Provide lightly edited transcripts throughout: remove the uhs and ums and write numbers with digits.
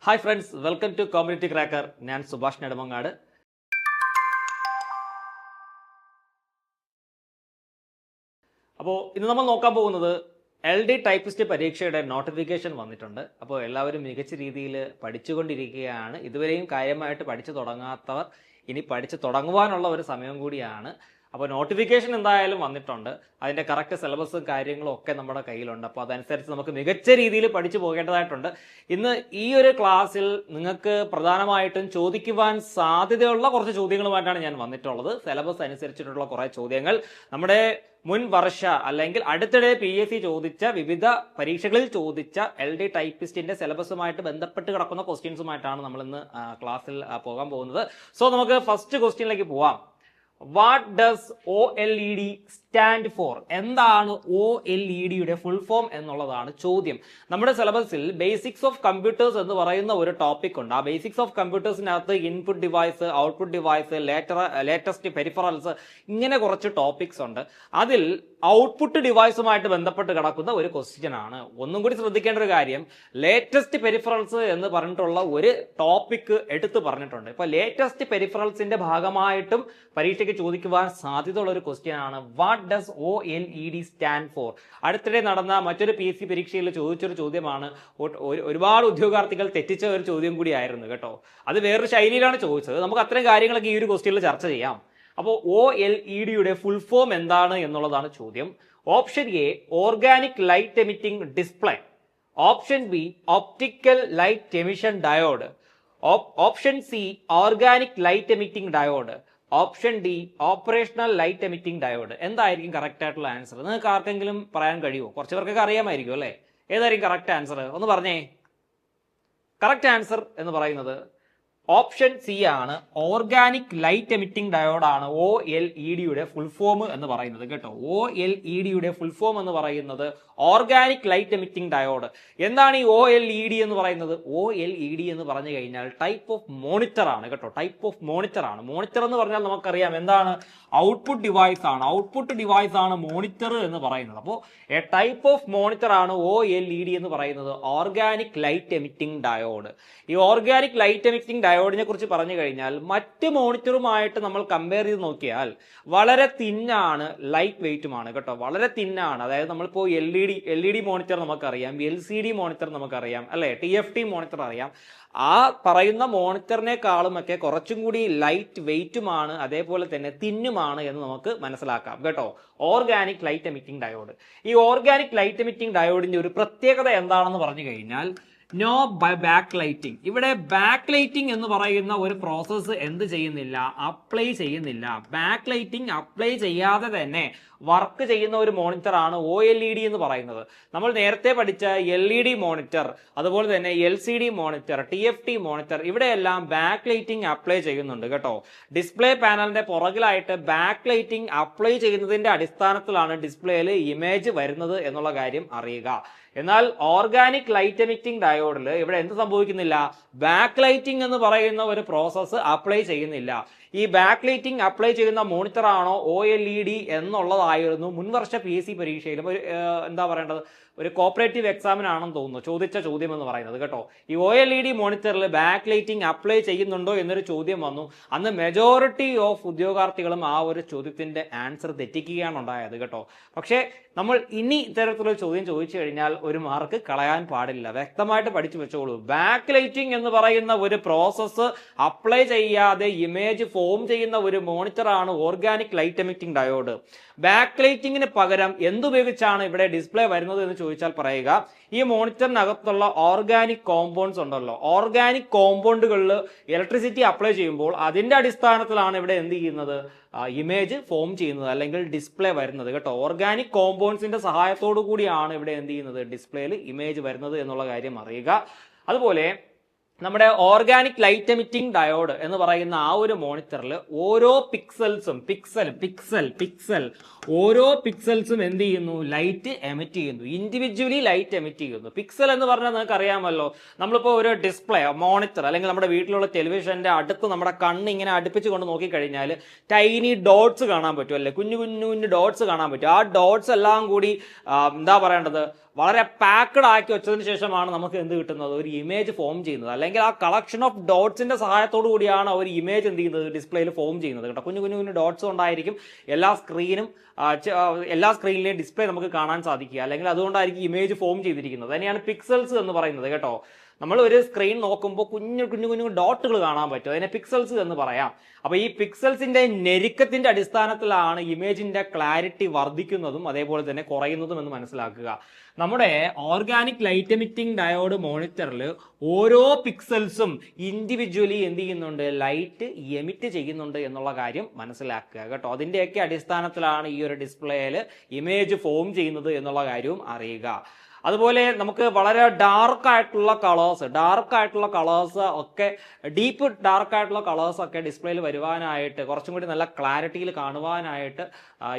Hi friends, welcome to competitive cracker. ഞാൻ സുഭാഷ് നെടുമങ്ങാട്. അപ്പോൾ ഇന്ന് നമ്മൾ നോക്കാൻ പോകുന്നത് LD ടൈപ്പിസ്റ്റ് പരീക്ഷയുടെ നോട്ടിഫിക്കേഷൻ വന്നിട്ടുണ്ട്. അപ്പോൾ എല്ലാവരും മികച്ച രീതിയിൽ പഠിച്ചുകൊണ്ടിരിക്കുകയാണ്. ഇതുവരെയും കാര്യമായിട്ട് പഠിച്ചു തുടങ്ങാത്തവർ ഇനി പഠിച്ചു തുടങ്ങുവാനുള്ള ഒരു സമയം കൂടിയാണ്. അപ്പോൾ നോട്ടിഫിക്കേഷൻ എന്തായാലും വന്നിട്ടുണ്ട്. അതിൻ്റെ കറക്റ്റ് സിലബസും കാര്യങ്ങളും ഒക്കെ നമ്മുടെ കയ്യിലുണ്ട്. അപ്പോൾ അതനുസരിച്ച് നമുക്ക് മികച്ച രീതിയിൽ പഠിച്ചു പോകേണ്ടതായിട്ടുണ്ട്. ഇന്ന് ഈ ഒരു ക്ലാസ്സിൽ നിങ്ങൾക്ക് പ്രധാനമായിട്ടും ചോദിക്കുവാൻ സാധ്യതയുള്ള കുറച്ച് ചോദ്യങ്ങളുമായിട്ടാണ് ഞാൻ വന്നിട്ടുള്ളത്. സിലബസ് അനുസരിച്ചിട്ടുള്ള കുറേ ചോദ്യങ്ങൾ നമ്മുടെ മുൻ വർഷ അല്ലെങ്കിൽ അടുത്തിടെ PSC ചോദിച്ച വിവിധ പരീക്ഷകളിൽ ചോദിച്ച LD ടൈപ്പിസ്റ്റിന്റെ സിലബസുമായിട്ട് ബന്ധപ്പെട്ട് കിടക്കുന്ന ക്വസ്റ്റ്യൻസുമായിട്ടാണ് നമ്മൾ ഇന്ന് ക്ലാസ്സിൽ പോകാൻ പോകുന്നത്. സോ നമുക്ക് ഫസ്റ്റ് ക്വസ്റ്റ്യനിലേക്ക് പോവാം. What does OLED stand for? എന്താണ് OLEDയുടെ ഫുൾ ഫോം എന്നുള്ളതാണ് ചോദ്യം. നമ്മുടെ സിലബസിൽ ബേസിക്സ് ഓഫ് കമ്പ്യൂട്ടേഴ്സ് എന്ന് പറയുന്ന ഒരു ടോപ്പിക് ഉണ്ട്. ആ ബേസിക്സ് ഓഫ് കമ്പ്യൂട്ടേഴ്സിനകത്ത് input device, output device, latest peripherals, ഇങ്ങനെ കുറച്ച് ടോപ്പിക്സ് ഉണ്ട്. അതിൽ ഔട്ട്പുട്ട് ഡിവൈസുമായിട്ട് ബന്ധപ്പെട്ട് കിടക്കുന്ന ഒരു ക്വസ്റ്റ്യൻ ആണ്. ഒന്നും കൂടി ശ്രദ്ധിക്കേണ്ട ഒരു കാര്യം, ലേറ്റസ്റ്റ് പെരിഫറൽസ് എന്ന് പറഞ്ഞിട്ടുള്ള ഒരു ടോപ്പിക് എടുത്തു പറഞ്ഞിട്ടുണ്ട്. ഇപ്പൊ ലേറ്റസ്റ്റ് പെരിഫറൽസിന്റെ ഭാഗമായിട്ടും പരീക്ഷയ്ക്ക് ചോദിക്കുവാൻ സാധ്യതയുള്ള ഒരു ക്വസ്റ്റ്യൻ ആണ് what does OLED stand for. അടുത്തിടെ നടന്ന മറ്റൊരു PSC പരീക്ഷയിൽ ചോദിച്ചൊരു ചോദ്യമാണ്. ഒരുപാട് ഉദ്യോഗാർത്ഥികൾ തെറ്റിച്ച ഒരു ചോദ്യം കൂടിയായിരുന്നു കേട്ടോ. അത് വേറൊരു ശൈലിയിലാണ് ചോദിച്ചത്. നമുക്ക് അത്തരം കാര്യങ്ങളൊക്കെ ഈ ഒരു ക്വസ്റ്റ്യനിൽ ചർച്ച ചെയ്യാം. അപ്പോൾ OLEDയുടെ ഫുൾ ഫോം എന്താണ് എന്നുള്ളതാണ് ചോദ്യം. Option A organic light emitting display, option B optical light emission diode, option C organic light emitting diode, option D operational light emitting diode. എന്തായിരിക്കും കറക്റ്റ് ആയിട്ടുള്ള ആൻസർ? നിങ്ങൾക്ക് ആർക്കെങ്കിലും പറയാൻ കഴിയുമോ? കുറച്ച് പേർക്കൊക്കെ അറിയാമായിരിക്കും അല്ലേ? ഏതായിരിക്കും കറക്റ്റ് ആൻസർ? ഒന്ന് പറഞ്ഞേ. കറക്റ്റ് ആൻസർ എന്ന് പറയുന്നത് ഓപ്ഷൻ സി ആണ്. ഓർഗാനിക് ലൈറ്റ് എമിറ്റിംഗ് ഡയോഡാണ് OLEDയുടെ ഫുൾ ഫോം എന്ന് പറയുന്നത് കേട്ടോ. OLEDയുടെ ഫുൾ ഫോം എന്ന് പറയുന്നത് ഓർഗാനിക് ലൈറ്റ് എമിറ്റിംഗ് ഡയോഡ്. എന്താണ് ഈ OLED എന്ന് പറയുന്നത്? OLED എന്ന് പറഞ്ഞു കഴിഞ്ഞാൽ ടൈപ്പ് ഓഫ് മോണിറ്റർ ആണ് കേട്ടോ. ടൈപ്പ് ഓഫ് മോണിറ്റർ ആണ്. മോണിറ്റർ എന്ന് പറഞ്ഞാൽ നമുക്കറിയാം എന്താണ്? ഔട്ട്പുട്ട് ഡിവൈസ് ആണ്. ഔട്ട്പുട്ട് ഡിവൈസ് ആണ് മോണിറ്റർ എന്ന് പറയുന്നത്. അപ്പോൾ എ ടൈപ്പ് ഓഫ് മോണിറ്റർ ആണ് OLED എന്ന് പറയുന്നത്, ഓർഗാനിക് ലൈറ്റ് എമിറ്റിംഗ് ഡയോഡ്. ഈ ഓർഗാനിക് ലൈറ്റ് എമിറ്റിംഗ് ഡയോഡിനെ കുറിച്ച് പറഞ്ഞു കഴിഞ്ഞാൽ മറ്റ് മോണിറ്ററുമായിട്ട് നമ്മൾ കമ്പയർ ചെയ്ത് നോക്കിയാൽ വളരെ തിന്നാണ്, ലൈറ്റ് വെയിറ്റുമാണ് കേട്ടോ. വളരെ തിന്നാണ്. അതായത് നമ്മളിപ്പോൾ LED മോണിറ്റർ നമുക്കറിയാം, LCD മോണിറ്റർ നമുക്കറിയാം അല്ലെ, TFT മോണിറ്റർ അറിയാം. ആ പറയുന്ന മോണിറ്ററിനേക്കാളും ഒക്കെ കുറച്ചും കൂടി ലൈറ്റ് വെയിറ്റുമാണ്, അതേപോലെ തന്നെ തിന്നുമാണ് എന്ന് നമുക്ക് മനസ്സിലാക്കാം കേട്ടോ. Organic light emitting diode. ഈ ഓർഗാനിക് ലൈറ്റ് എമിറ്റിംഗ് ഡയോഡിന്റെ ഒരു പ്രത്യേകത എന്താണെന്ന് പറഞ്ഞു കഴിഞ്ഞാൽ നോ ബാക്ക് ലൈറ്റിംഗ്. ഇവിടെ ബാക്ക് ലൈറ്റിംഗ് എന്ന് പറയുന്ന ഒരു പ്രോസസ്സ് എന്ത് ചെയ്യുന്നില്ല? അപ്ലൈ ചെയ്യുന്നില്ല. ബാക്ക് ലൈറ്റിംഗ് അപ്ലൈ ചെയ്യാതെ തന്നെ വർക്ക് ചെയ്യുന്ന ഒരു മോണിറ്റർ ആണ് OLED എന്ന് പറയുന്നത്. നമ്മൾ നേരത്തെ പഠിച്ച LED മോണിറ്റർ, അതുപോലെ തന്നെ LCD മോണിറ്റർ, TFT മോണിറ്റർ, ഇവിടെയെല്ലാം ബാക്ക് ലൈറ്റിംഗ് അപ്ലൈ ചെയ്യുന്നുണ്ട് കേട്ടോ. ഡിസ്പ്ലേ പാനലിന്റെ പുറകിലായിട്ട് ബാക്ക് ലൈറ്റിംഗ് അപ്ലൈ ചെയ്യുന്നതിന്റെ അടിസ്ഥാനത്തിലാണ് ഡിസ്പ്ലേയിൽ ഇമേജ് വരുന്നത് എന്നുള്ള കാര്യം അറിയുക. എന്നാൽ ഓർഗാനിക് ലൈറ്റ് എമിറ്റിംഗ് ഡയോഡിൽ ഇവിടെ എന്ത് സംഭവിക്കുന്നില്ല? ബാക്ക് ലൈറ്റിംഗ് എന്ന് പറയുന്ന ഒരു പ്രോസസ്സ് അപ്ലൈ ചെയ്യുന്നില്ല. ഈ ബാക്ക് ലൈറ്റിംഗ് അപ്ലൈ ചെയ്യുന്ന മോണിറ്റർ ആണോ OLED എന്നുള്ളതായിരുന്നു മുൻവർഷ PSC പരീക്ഷയിലും ഒരു എന്താ പറയേണ്ടത്, ഒരു കോപ്പറേറ്റീവ് എക്സാമിനാണെന്ന് തോന്നുന്നു ചോദിച്ച ചോദ്യം എന്ന് പറയുന്നത് കേട്ടോ. ഈ OLED മോണിറ്ററിൽ ബാക്ക് ലൈറ്റിംഗ് അപ്ലൈ ചെയ്യുന്നുണ്ടോ എന്നൊരു ചോദ്യം വന്നു. അന്ന് മെജോറിറ്റി ഓഫ് ഉദ്യോഗാർത്ഥികളും ആ ഒരു ചോദ്യത്തിന്റെ ആൻസർ തെറ്റിക്കുകയാണ് ഉണ്ടായത് കേട്ടോ. പക്ഷേ നമ്മൾ ഇനി ഇത്തരത്തിലുള്ള ചോദ്യം ചോദിച്ചു കഴിഞ്ഞാൽ ഒരു മാർക്ക് കളയാൻ പാടില്ല. വ്യക്തമായിട്ട് പഠിച്ചു വെച്ചോളൂ. ബാക്ക് ലൈറ്റിംഗ് എന്ന് പറയുന്ന ഒരു പ്രോസസ്സ് അപ്ലൈ ചെയ്യാതെ ഇമേജ് ഫോം ചെയ്യുന്ന ഒരു മോണിറ്റർ ആണ് organic light emitting diode. Back ലൈറ്റിംഗിന് പകരം എന്തുപയോഗിച്ചാണ് ഇവിടെ ഡിസ്പ്ലേ വരുന്നത് എന്ന് ചോദിച്ചാൽ പറയുക, ഈ മോണിറ്ററിനകത്തുള്ള ഓർഗാനിക് കോമ്പൗണ്ട്സ് ഉണ്ടല്ലോ, ഓർഗാനിക് കോമ്പൗണ്ടുകളിൽ ഇലക്ട്രിസിറ്റി അപ്ലൈ ചെയ്യുമ്പോൾ അതിന്റെ അടിസ്ഥാനത്തിലാണ് ഇവിടെ എന്ത് ചെയ്യുന്നത്? ഇമേജ് ഫോം ചെയ്യുന്നത് അല്ലെങ്കിൽ ഡിസ്പ്ലേ വരുന്നത് കേട്ടോ. ഓർഗാനിക് കോമ്പൗണ്ട്സിന്റെ സഹായത്തോടു കൂടിയാണ് ഇവിടെ എന്ത് ചെയ്യുന്നത്? ഡിസ്പ്ലേയിൽ ഇമേജ് വരുന്നത് എന്നുള്ള കാര്യം അറിയുക. അതുപോലെ നമ്മുടെ ഓർഗാനിക് ലൈറ്റ് എമിറ്റിംഗ് ഡയോഡ് എന്ന് പറയുന്ന ആ ഒരു മോണിറ്ററിൽ ഓരോ പിക്സൽസും ഓരോ പിക്സൽസും എന്ത് ചെയ്യുന്നു? ലൈറ്റ് എമിറ്റ് ചെയ്യുന്നു. ഇൻഡിവിജ്വലി ലൈറ്റ് എമിറ്റ് ചെയ്യുന്നു. പിക്സൽ എന്ന് പറഞ്ഞാൽ നിങ്ങൾക്ക് അറിയാമല്ലോ, നമ്മളിപ്പോൾ ഒരു ഡിസ്പ്ലേ മോണിറ്റർ അല്ലെങ്കിൽ നമ്മുടെ വീട്ടിലുള്ള ടെലിവിഷന്റെ അടുത്ത് നമ്മുടെ കണ്ണ് ഇങ്ങനെ അടുപ്പിച്ച് കൊണ്ട് നോക്കിക്കഴിഞ്ഞാൽ ടൈനി ഡോട്ട്സ് കാണാൻ പറ്റും അല്ലെ, കുഞ്ഞു കുഞ്ഞു കുഞ്ഞു ഡോട്ട്സ് കാണാൻ പറ്റും. ആ ഡോട്ട്സ് എല്ലാം കൂടി എന്താ പറയേണ്ടത്, വളരെ പാക്ഡ് ആക്കി വെച്ചതിന് ശേഷമാണ് നമുക്ക് എന്ത് കിട്ടുന്നത്, ഒരു ഇമേജ് ഫോം ചെയ്യുന്നത്. അല്ലെങ്കിൽ ആ കളക്ഷൻ ഓഫ് ഡോട്ട്സിന്റെ സഹായത്തോടു കൂടിയാണ് ഒരു ഇമേജ് എന്ത് ചെയ്യുന്നത്, ഡിസ്പ്ലേയിൽ ഫോം ചെയ്യുന്നത് കേട്ടോ. കുഞ്ഞു കുഞ്ഞു കുഞ്ഞു ഡോട്ട്സ് കൊണ്ടായിരിക്കും എല്ലാ സ്ക്രീനിലെയും ഡിസ്പ്ലേ നമുക്ക് കാണാൻ സാധിക്കുക, അല്ലെങ്കിൽ അതുകൊണ്ടായിരിക്കും ഇമേജ് ഫോം ചെയ്തിരിക്കുന്നത്. അതിനെയാണ് പിക്സൽസ് എന്ന് പറയുന്നത് കേട്ടോ. നമ്മൾ ഒരു സ്ക്രീൻ നോക്കുമ്പോൾ കുഞ്ഞു കുഞ്ഞു കുഞ്ഞു ഡോട്ടുകൾ കാണാൻ പറ്റും, അതിനെ പിക്സൽസ് എന്ന് പറയാം. അപ്പൊ ഈ പിക്സൽസിന്റെ ഞെരുക്കത്തിന്റെ അടിസ്ഥാനത്തിലാണ് ഇമേജിന്റെ ക്ലാരിറ്റി വർദ്ധിക്കുന്നതും അതേപോലെ തന്നെ കുറയുന്നതും എന്ന് മനസ്സിലാക്കുക. നമ്മുടെ ഓർഗാനിക് ലൈറ്റ് എമിറ്റിംഗ് ഡയോഡ് മോണിറ്ററിൽ ഓരോ പിക്സൽസും ഇൻഡിവിജ്വലി എന്ത് ചെയ്യുന്നുണ്ട്, ലൈറ്റ് എമിറ്റ് ചെയ്യുന്നുണ്ട് എന്നുള്ള കാര്യം മനസ്സിലാക്കുക കേട്ടോ. അതിന്റെയൊക്കെ അടിസ്ഥാനത്തിലാണ് ഈ ഒരു ഡിസ്പ്ലേയിൽ ഇമേജ് ഫോം ചെയ്യുന്നത് എന്നുള്ള കാര്യവും അറിയുക. അതുപോലെ നമുക്ക് വളരെ ഡാർക്ക് ആയിട്ടുള്ള കളേഴ്സ് ഒക്കെ, ഡീപ്പ് ഡാർക്ക് ആയിട്ടുള്ള കളേഴ്സ് ഒക്കെ ഡിസ്പ്ലേയിൽ വരുവാനായിട്ട്, കുറച്ചും കൂടി നല്ല ക്ലാരിറ്റിയിൽ കാണുവാനായിട്ട്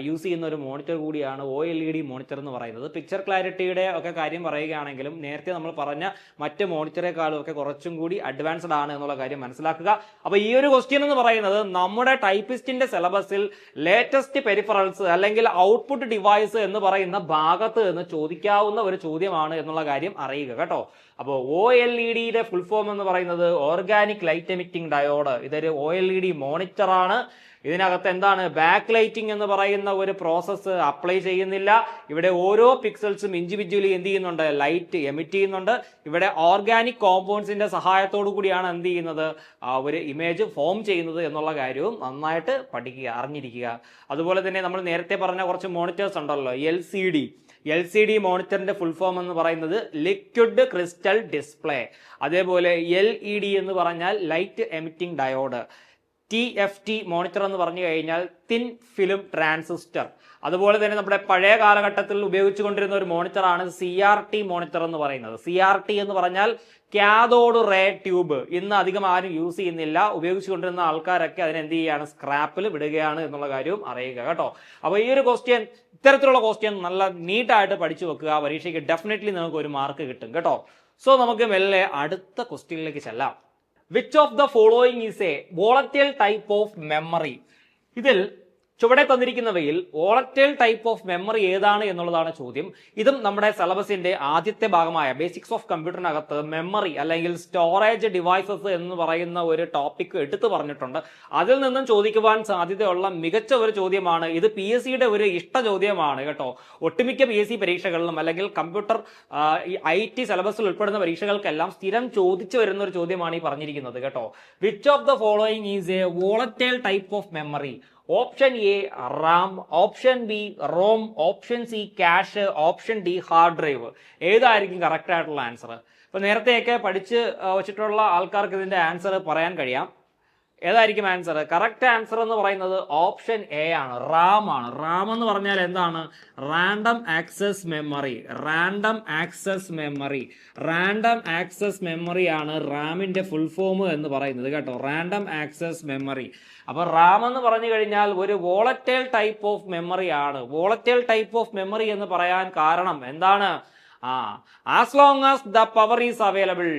യൂസ് ചെയ്യുന്ന ഒരു മോണിറ്റർ കൂടിയാണ് OLED മോണിറ്റർ എന്ന് പറയുന്നത്. പിക്ചർ ക്ലാരിറ്റിയുടെ ഒക്കെ കാര്യം പറയുകയാണെങ്കിലും നേരത്തെ നമ്മൾ പറഞ്ഞ മറ്റ് മോണിറ്ററേക്കാളും ഒക്കെ കുറച്ചും കൂടി അഡ്വാൻസ്ഡ് ആണ് എന്നുള്ള കാര്യം മനസ്സിലാക്കുക. അപ്പൊ ഈ ഒരു ക്വസ്റ്റ്യൻ എന്ന് പറയുന്നത് നമ്മുടെ ടൈപ്പിസ്റ്റിന്റെ സിലബസിൽ ലേറ്റസ്റ്റ് പെരിഫറൽസ് അല്ലെങ്കിൽ ഔട്ട്പുട്ട് ഡിവൈസ് എന്ന് പറയുന്ന ഭാഗത്ത് നിന്ന് ചോദിക്കാവുന്ന ഒരു ചോദ്യമാണ് എന്നുള്ള കാര്യം അറിയുക കേട്ടോ. അപ്പോൾ OLEDയുടെ ഫുൾ ഫോം എന്ന് പറയുന്നത് ഓർഗാനിക് ലൈറ്റ് എമിറ്റിംഗ് ഡയോഡ്. ഇതൊരു OLED മോണിറ്റർ ആണ്. ഇതിനകത്ത് എന്താണ്, ബാക്ക് ലൈറ്റിംഗ് എന്ന് പറയുന്ന ഒരു പ്രോസസ്സ് അപ്ലൈ ചെയ്യുന്നില്ല. ഇവിടെ ഓരോ പിക്സൽസും ഇൻഡിവിജ്വലി എന്ത് ചെയ്യുന്നുണ്ട്, ലൈറ്റ് എമിറ്റ് ചെയ്യുന്നുണ്ട്. ഇവിടെ ഓർഗാനിക് കോമ്പൗണ്ട്സിന്റെ സഹായത്തോടു കൂടിയാണ് എന്ത് ചെയ്യുന്നത്, ഒരു ഇമേജ് ഫോം ചെയ്യുന്നത് എന്നുള്ള കാര്യവും നന്നായിട്ട് പഠിക്കുക, അറിഞ്ഞിരിക്കുക. അതുപോലെ തന്നെ നമ്മൾ നേരത്തെ പറഞ്ഞ കുറച്ച് മോണിറ്റേഴ്സ് ഉണ്ടല്ലോ, LCD മോണിറ്ററിന്റെ ഫുൾ ഫോം എന്ന് പറയുന്നത് ലിക്വിഡ് ക്രിസ്റ്റൽ ഡിസ്പ്ലേ. അതേപോലെ LED എന്ന് പറഞ്ഞാൽ light emitting diode. TFT monitor എന്ന് പറഞ്ഞു കഴിഞ്ഞാൽ തിൻ ഫിലിം ട്രാൻസിസ്റ്റർ. അതുപോലെ തന്നെ നമ്മുടെ പഴയ കാലഘട്ടത്തിൽ ഉപയോഗിച്ചുകൊണ്ടിരുന്ന ഒരു മോണിറ്ററാണ് CRT മോണിറ്റർ എന്ന് പറയുന്നത്. CRT എന്ന് പറഞ്ഞാൽ കാഥോഡ് റേ ട്യൂബ്. ഇന്ന് അധികം ആരും യൂസ് ചെയ്യുന്നില്ല. ഉപയോഗിച്ചുകൊണ്ടിരുന്ന ആൾക്കാരൊക്കെ അതിനെന്ത് ചെയ്യാണ്, സ്ക്രാപ്പിൽ വിടുകയാണ് എന്നുള്ള കാര്യവും അറിയുക കേട്ടോ. അപ്പൊ ഈ ഒരു ക്വസ്റ്റ്യൻ, ഇത്തരത്തിലുള്ള ക്വസ്റ്റ്യൻ നല്ല നീറ്റായിട്ട് പഠിച്ചു വെക്കുക. പരീക്ഷയ്ക്ക് ഡെഫിനറ്റ്ലി നിങ്ങൾക്ക് ഒരു മാർക്ക് കിട്ടും കേട്ടോ. സോ നമുക്ക് മെല്ലെ അടുത്ത ക്വസ്റ്റ്യനിലേക്ക് ചെല്ലാം. Which of the following is a volatile type of memory? ഇതിൽ ചുവടെ തന്നിരിക്കുന്നവയിൽ വോളറ്റൈൽ ടൈപ്പ് ഓഫ് മെമ്മറി ഏതാണ് എന്നുള്ളതാണ് ചോദ്യം. ഇതും നമ്മുടെ സിലബസിന്റെ ആദ്യത്തെ ഭാഗമായ ബേസിക്സ് ഓഫ് കമ്പ്യൂട്ടറിനകത്ത് മെമ്മറി അല്ലെങ്കിൽ സ്റ്റോറേജ് ഡിവൈസസ് എന്ന് പറയുന്ന ഒരു ടോപ്പിക് എടുത്തു പറഞ്ഞിട്ടുണ്ട്. അതിൽ നിന്നും ചോദിക്കുവാൻ സാധ്യതയുള്ള മികച്ച ഒരു ചോദ്യമാണ് ഇത്. PSCയുടെ ഒരു ഇഷ്ട ചോദ്യമാണ് കേട്ടോ. ഒട്ടുമിക്ക PSC പരീക്ഷകളിലും അല്ലെങ്കിൽ കമ്പ്യൂട്ടർ IT സിലബസിൽ ഉൾപ്പെടുന്ന പരീക്ഷകൾക്കെല്ലാം സ്ഥിരം ചോദിച്ചു വരുന്ന ഒരു ചോദ്യമാണ് ഈ പറഞ്ഞിരിക്കുന്നത് കേട്ടോ. Which of the following is a volatile type of memory? Option A RAM, option B ROM, option C cache, option D hard drive. ഏതായിരിക്കും കറക്റ്റ് ആയിട്ടുള്ള ആൻസർ? ഇപ്പൊ നേരത്തെയൊക്കെ പഠിച്ച് വെച്ചിട്ടുള്ള ആൾക്കാർക്ക് ഇതിന്റെ ആൻസർ പറയാൻ കഴിയാം. ഏതായിരിക്കും ആൻസർ? കറക്റ്റ് ആൻസർ എന്ന് പറയുന്നത് ഓപ്ഷൻ A ആണ്, റാം ആണ്. റാം എന്ന് പറഞ്ഞാൽ എന്താണ്? Random access memory. Random access memory ആണ് റാമിന്റെ ഫുൾ ഫോം എന്ന് പറയുന്നത് കേട്ടോ. Random access memory. അപ്പൊ റാം എന്ന് പറഞ്ഞു കഴിഞ്ഞാൽ ഒരു വോളറ്റൈൽ ടൈപ്പ് ഓഫ് മെമ്മറി ആണ്. വോളറ്റൈൽ ടൈപ്പ് ഓഫ് മെമ്മറി എന്ന് പറയാൻ കാരണം എന്താണ്? As long as the power is available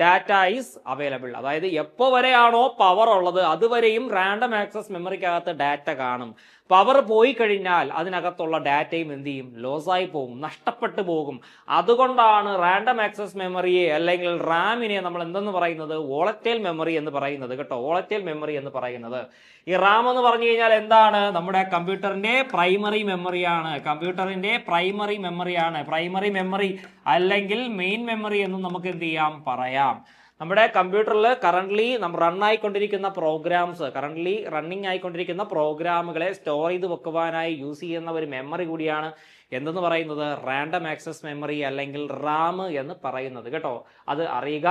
data is available. അതായത് എപ്പോ വരെയാണോ പവർ ഉള്ളത് അതുവരെയും റാൻഡം ആക്സസ് മെമ്മറിക്കകത്ത് ഡാറ്റ കാണും. പവർ പോയി കഴിഞ്ഞാൽ അതിനകത്തുള്ള ഡാറ്റയും എന്ത് ചെയ്യും? ലോസായി പോകും, നഷ്ടപ്പെട്ടു പോകും. അതുകൊണ്ടാണ് റാൻഡം ആക്സസ് മെമ്മറിയെ അല്ലെങ്കിൽ റാമിനെ നമ്മൾ എന്തെന്ന് പറയുന്നത്? വോളറ്റൈൽ മെമ്മറി എന്ന് പറയുന്നത് കേട്ടോ. വോളറ്റൈൽ മെമ്മറി എന്ന് പറയുന്നത്. ഈ റാം എന്ന് പറഞ്ഞു കഴിഞ്ഞാൽ എന്താണ്? നമ്മുടെ കമ്പ്യൂട്ടറിന്റെ പ്രൈമറി മെമ്മറിയാണ്. പ്രൈമറി മെമ്മറി അല്ലെങ്കിൽ മെയിൻ മെമ്മറി എന്നും നമുക്ക് എന്ത് ചെയ്യാം? പറയാം. നമ്മുടെ കമ്പ്യൂട്ടറിൽ കറന്റ് റണ്ണിങ് ആയിക്കൊണ്ടിരിക്കുന്ന പ്രോഗ്രാമുകളെ സ്റ്റോർ ചെയ്ത് വെക്കുവാനായി യൂസ് ചെയ്യുന്ന ഒരു മെമ്മറി കൂടിയാണ് എന്തെന്ന് പറയുന്നത്? റാൻഡം ആക്സസ് മെമ്മറി അല്ലെങ്കിൽ റാം എന്ന് പറയുന്നത് കേട്ടോ. അത് അറിയുക.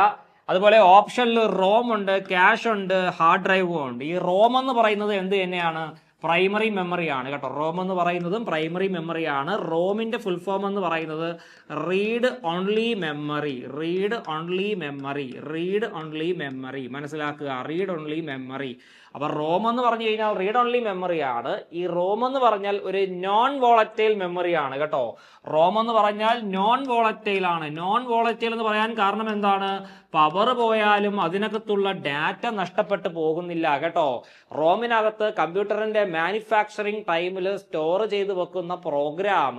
അതുപോലെ ഓപ്ഷനിൽ റോം ഉണ്ട്, ക്യാഷ് ഉണ്ട്, ഹാർഡ് ഡ്രൈവും ഉണ്ട്. ഈ റോം എന്ന് പറയുന്നത് എന്ത് തന്നെയാണ്? പ്രൈമറി മെമ്മറി ആണ് കേട്ടോ. റോം എന്ന് പറയുന്നതും പ്രൈമറി മെമ്മറിയാണ്. റോമിന്റെ ഫുൾ ഫോം എന്ന് പറയുന്നത് റീഡ് ഓൺലി മെമ്മറി. മനസ്സിലാക്കുക, റീഡ് ഓൺലി മെമ്മറി. അപ്പൊ റോം എന്ന് പറഞ്ഞു കഴിഞ്ഞാൽ റീഡ് ഓൺലി മെമ്മറിയാണ്. ഈ റോം എന്ന് പറഞ്ഞാൽ ഒരു നോൺ വോളറ്റൈൽ മെമ്മറിയാണ് കേട്ടോ. റോം എന്ന് പറഞ്ഞാൽ നോൺ വോളറ്റൈൽ ആണ്. നോൺ വോളറ്റൈൽ എന്ന് പറയാൻ കാരണം എന്താണ്? പവർ പോയാലും അതിനകത്തുള്ള ഡാറ്റ നഷ്ടപ്പെട്ടു പോകുന്നില്ല കേട്ടോ. റോമിനകത്ത് കമ്പ്യൂട്ടറിന്റെ മാനുഫാക്ചറിങ് ടൈമിൽ സ്റ്റോർ ചെയ്ത് വെക്കുന്ന പ്രോഗ്രാം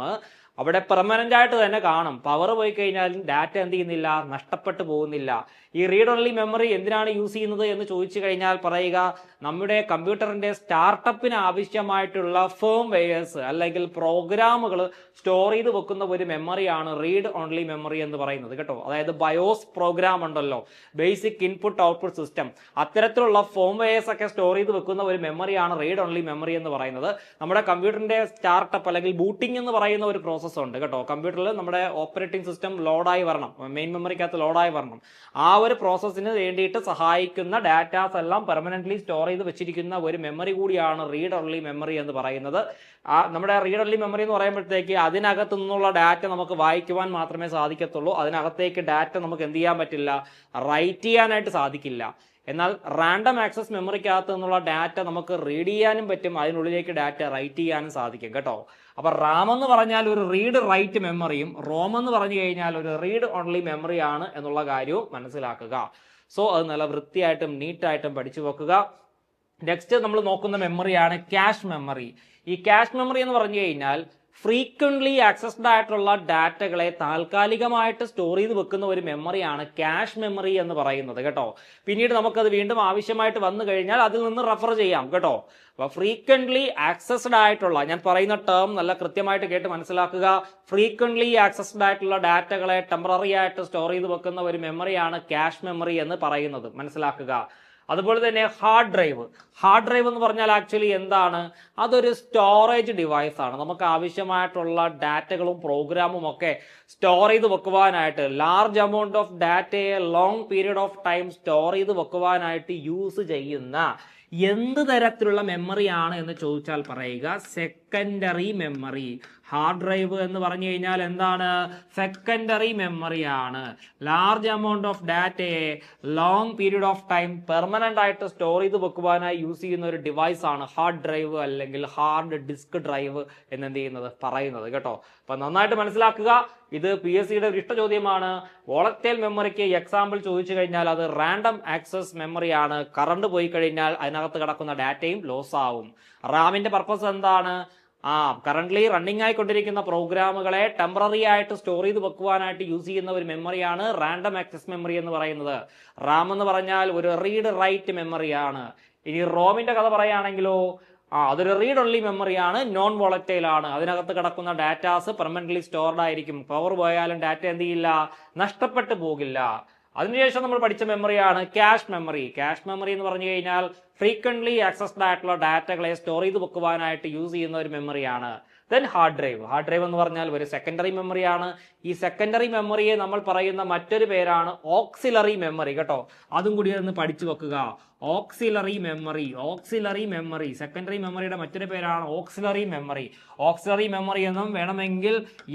അവിടെ പെർമനന്റ് ആയിട്ട് തന്നെ കാണും. പവർ പോയി കഴിഞ്ഞാലും ഡാറ്റ എന്ത് ചെയ്യുന്നില്ല, നഷ്ടപ്പെട്ടു പോകുന്നില്ല. ഈ റീഡ് ഓൺലി മെമ്മറി എന്തിനാണ് യൂസ് ചെയ്യുന്നത് എന്ന് ചോദിച്ചു കഴിഞ്ഞാൽ പറയുക, നമ്മുടെ കമ്പ്യൂട്ടറിന്റെ സ്റ്റാർട്ടപ്പിന് ആവശ്യമായിട്ടുള്ള ഫേം വെയേഴ്സ് അല്ലെങ്കിൽ പ്രോഗ്രാമുകൾ സ്റ്റോർ ചെയ്ത് വെക്കുന്ന ഒരു മെമ്മറിയാണ് റീഡ് ഓൺലി മെമ്മറി എന്ന് പറയുന്നത് കേട്ടോ. അതായത് ബയോസ് പ്രോഗ്രാം ഉണ്ടല്ലോ, ബേസിക് ഇൻപുട്ട് ഔട്ട്പുട്ട് സിസ്റ്റം, അത്തരത്തിലുള്ള ഫേം വെയേഴ്സ് ഒക്കെ സ്റ്റോർ ചെയ്ത് വെക്കുന്ന ഒരു മെമ്മറിയാണ് റീഡ് ഓൺലി മെമ്മറി എന്ന് പറയുന്നത്. നമ്മുടെ കമ്പ്യൂട്ടറിന്റെ സ്റ്റാർട്ടപ്പ് അല്ലെങ്കിൽ ബൂട്ടിംഗ് എന്ന് പറയുന്ന ഒരു പ്രോസസ്സ് ഉണ്ട് കേട്ടോ. കമ്പ്യൂട്ടറിൽ നമ്മുടെ ഓപ്പറേറ്റിംഗ് സിസ്റ്റം ലോഡായി വരണം, മെയിൻ മെമ്മറിക്കകത്ത് ലോഡായി വരണം. ആ ഒരു പ്രോസസ്സിന് വേണ്ടിയിട്ട് സഹായിക്കുന്ന ഡാറ്റാസ് എല്ലാം പെർമനന്റ്ലി സ്റ്റോർ ചെയ്ത് വെച്ചിരിക്കുന്ന ഒരു മെമ്മറി കൂടിയാണ് റീഡ് ഓൺലി മെമ്മറി എന്ന് പറയുന്നത്. നമ്മുടെ റീഡ് ഓൺലി മെമ്മറി എന്ന് പറയുമ്പോഴത്തേക്ക് അതിനകത്തു നിന്നുള്ള ഡാറ്റ നമുക്ക് വായിക്കുവാൻ മാത്രമേ സാധിക്കത്തുള്ളൂ. അതിനകത്തേക്ക് ഡാറ്റ നമുക്ക് എന്ത് ചെയ്യാൻ പറ്റില്ല, റൈറ്റ് ചെയ്യാനായിട്ട് സാധിക്കില്ല. എന്നാൽ റാൻഡം ആക്സസ് മെമ്മറിക്കകത്ത് നിന്നുള്ള ഡാറ്റ നമുക്ക് റീഡ് ചെയ്യാനും പറ്റും, അതിനുള്ളിലേക്ക് ഡാറ്റ റൈറ്റ് ചെയ്യാനും സാധിക്കും കേട്ടോ. അപ്പൊ റാം എന്ന് പറഞ്ഞാൽ ഒരു റീഡ് റൈറ്റ് മെമ്മറിയും റോം എന്ന് പറഞ്ഞു കഴിഞ്ഞാൽ ഒരു റീഡ് ഓൺലി മെമ്മറിയാണ് എന്നുള്ള കാര്യവും മനസ്സിലാക്കുക. സോ അത് നല്ല വൃത്തിയായിട്ടും നീറ്റായിട്ടും പഠിച്ചു വെക്കുക. നെക്സ്റ്റ് നമ്മൾ നോക്കുന്ന മെമ്മറിയാണ് ക്യാഷ് മെമ്മറി. ഈ ക്യാഷ് മെമ്മറി എന്ന് പറഞ്ഞു കഴിഞ്ഞാൽ ഫ്രീക്വന്റ്ലി ആക്സസ്ഡ് ആയിട്ടുള്ള ഡാറ്റകളെ താൽക്കാലികമായിട്ട് സ്റ്റോർ ചെയ്ത് വെക്കുന്ന ഒരു മെമ്മറിയാണ് ക്യാഷ് മെമ്മറി എന്ന് പറയുന്നത് കേട്ടോ. പിന്നീട് നമുക്കത് വീണ്ടും ആവശ്യമായിട്ട് വന്നു കഴിഞ്ഞാൽ അതിൽ നിന്ന് റെഫർ ചെയ്യാം കേട്ടോ. അപ്പൊ ഫ്രീക്വന്റ്ലി ആക്സസ്ഡ് ആയിട്ടുള്ള, ഞാൻ പറയുന്ന ടേം നല്ല കൃത്യമായിട്ട് കേട്ട് മനസ്സിലാക്കുക, ഫ്രീക്വന്റ്ലി ആക്സസ്ഡ് ആയിട്ടുള്ള ഡാറ്റകളെ ടെമ്പററി ആയിട്ട് സ്റ്റോർ ചെയ്ത് വെക്കുന്ന ഒരു മെമ്മറിയാണ് ക്യാഷ് മെമ്മറി എന്ന് പറയുന്നത്, മനസ്സിലാക്കുക. അതുപോലെ തന്നെ ഹാർഡ് ഡ്രൈവ്. ഹാർഡ് ഡ്രൈവ് എന്ന് പറഞ്ഞാൽ ആക്ച്വലി എന്താണ്, അതൊരു സ്റ്റോറേജ് ഡിവൈസ് ആണ്. നമുക്ക് ആവശ്യമായിട്ടുള്ള ഡാറ്റകളും പ്രോഗ്രാമും ഒക്കെ സ്റ്റോർ ചെയ്ത് വെക്കുവാനായിട്ട്, ലാർജ് എമൗണ്ട് ഓഫ് ഡാറ്റയെ long period of time store ചെയ്ത് വെക്കുവാനായിട്ട് യൂസ് ചെയ്യുന്ന എന്ത് തരത്തിലുള്ള മെമ്മറിയാണ് എന്ന് ചോദിച്ചാൽ പറയുക സെക്കൻഡറി മെമ്മറി. ഹാർഡ് ഡ്രൈവ് എന്ന് പറഞ്ഞു കഴിഞ്ഞാൽ എന്താണ്, സെക്കൻഡറി മെമ്മറിയാണ്. ലാർജ് എമൗണ്ട് ഓഫ് ഡാറ്റയെ long period of time permanent ആയിട്ട് സ്റ്റോർ ചെയ്ത് വെക്കുവാനായി യൂസ് ചെയ്യുന്ന ഒരു ഡിവൈസ് ആണ് ഹാർഡ് ഡ്രൈവ് അല്ലെങ്കിൽ ഹാർഡ് ഡിസ്ക് ഡ്രൈവ് എന്നെന്ത് ചെയ്യുന്നത് പറയുന്നത് കേട്ടോ. അപ്പൊ നന്നായിട്ട് മനസ്സിലാക്കുക. ഇത് PSC യുടെ ഒരു ഇഷ്ട ചോദ്യമാണ്. വോളറ്റൈൽ മെമ്മറിക്ക് എക്സാമ്പിൾ ചോദിച്ചു കഴിഞ്ഞാൽ അത് റാൻഡം ആക്സസ് മെമ്മറിയാണ്. കറണ്ട് പോയി കഴിഞ്ഞാൽ അതിനകത്ത് കിടക്കുന്ന ഡാറ്റയും ലോസ് ആവും. റാമിന്റെ പർപ്പസ് എന്താണ്, കറന്റ്ലി റണ്ണിംഗ് ആയിക്കൊണ്ടിരിക്കുന്ന പ്രോഗ്രാമുകളെ ടെമ്പററി ആയിട്ട് സ്റ്റോർ ചെയ്ത് വെക്കുവാനായിട്ട് യൂസ് ചെയ്യുന്ന ഒരു മെമ്മറിയാണ് റാൻഡം ആക്സസ് മെമ്മറി എന്ന് പറയുന്നത്. റാം എന്ന് പറഞ്ഞാൽ ഒരു റീഡ് റൈറ്റ് മെമ്മറിയാണ്. ഇനി റോമിന്റെ കഥ പറയുകയാണെങ്കിലോ, അതൊരു റീഡ് ഓൺലി മെമ്മറിയാണ്, നോൺ വോളറ്റൈൽ ആണ്. അതിനകത്ത് കിടക്കുന്ന ഡാറ്റാസ് പെർമനന്റ്ലി സ്റ്റോർഡ് ആയിരിക്കും. പവർ പോയാലും ഡാറ്റ എന്ത് ചെയ്യില്ല, നഷ്ടപ്പെട്ടു പോകില്ല. അതിനുശേഷം നമ്മൾ പഠിച്ച മെമ്മറിയാണ് ക്യാഷ് മെമ്മറി. ക്യാഷ് മെമ്മറി എന്ന് പറഞ്ഞു കഴിഞ്ഞാൽ ഫ്രീക്വന്റ്ലി ആക്സസ്ഡ് ആയിട്ടുള്ള ഡാറ്റകളെ സ്റ്റോർ ചെയ്ത് വെക്കുവാനായിട്ട് യൂസ് ചെയ്യുന്ന ഒരു മെമ്മറിയാണ്. Then hard drive. Hard drive എന്ന് പറഞ്ഞാൽ ഒരു സെക്കൻഡറി മെമ്മറിയാണ്. ഈ സെക്കൻഡറി മെമ്മറിയെ നമ്മൾ പറയുന്ന മറ്റൊരു പേരാണ് ഓക്സിലറി മെമ്മറി കേട്ടോ. അതും കൂടി ഒന്ന് പഠിച്ചു വെക്കുക. Auxiliary memory, auxiliary memory, secondary മെമ്മറിയുടെ മറ്റൊരു പേരാണ് ഓക്സിലറി മെമ്മറി. ഓക്സിലറി മെമ്മറി എന്നും വേണമെങ്കിൽ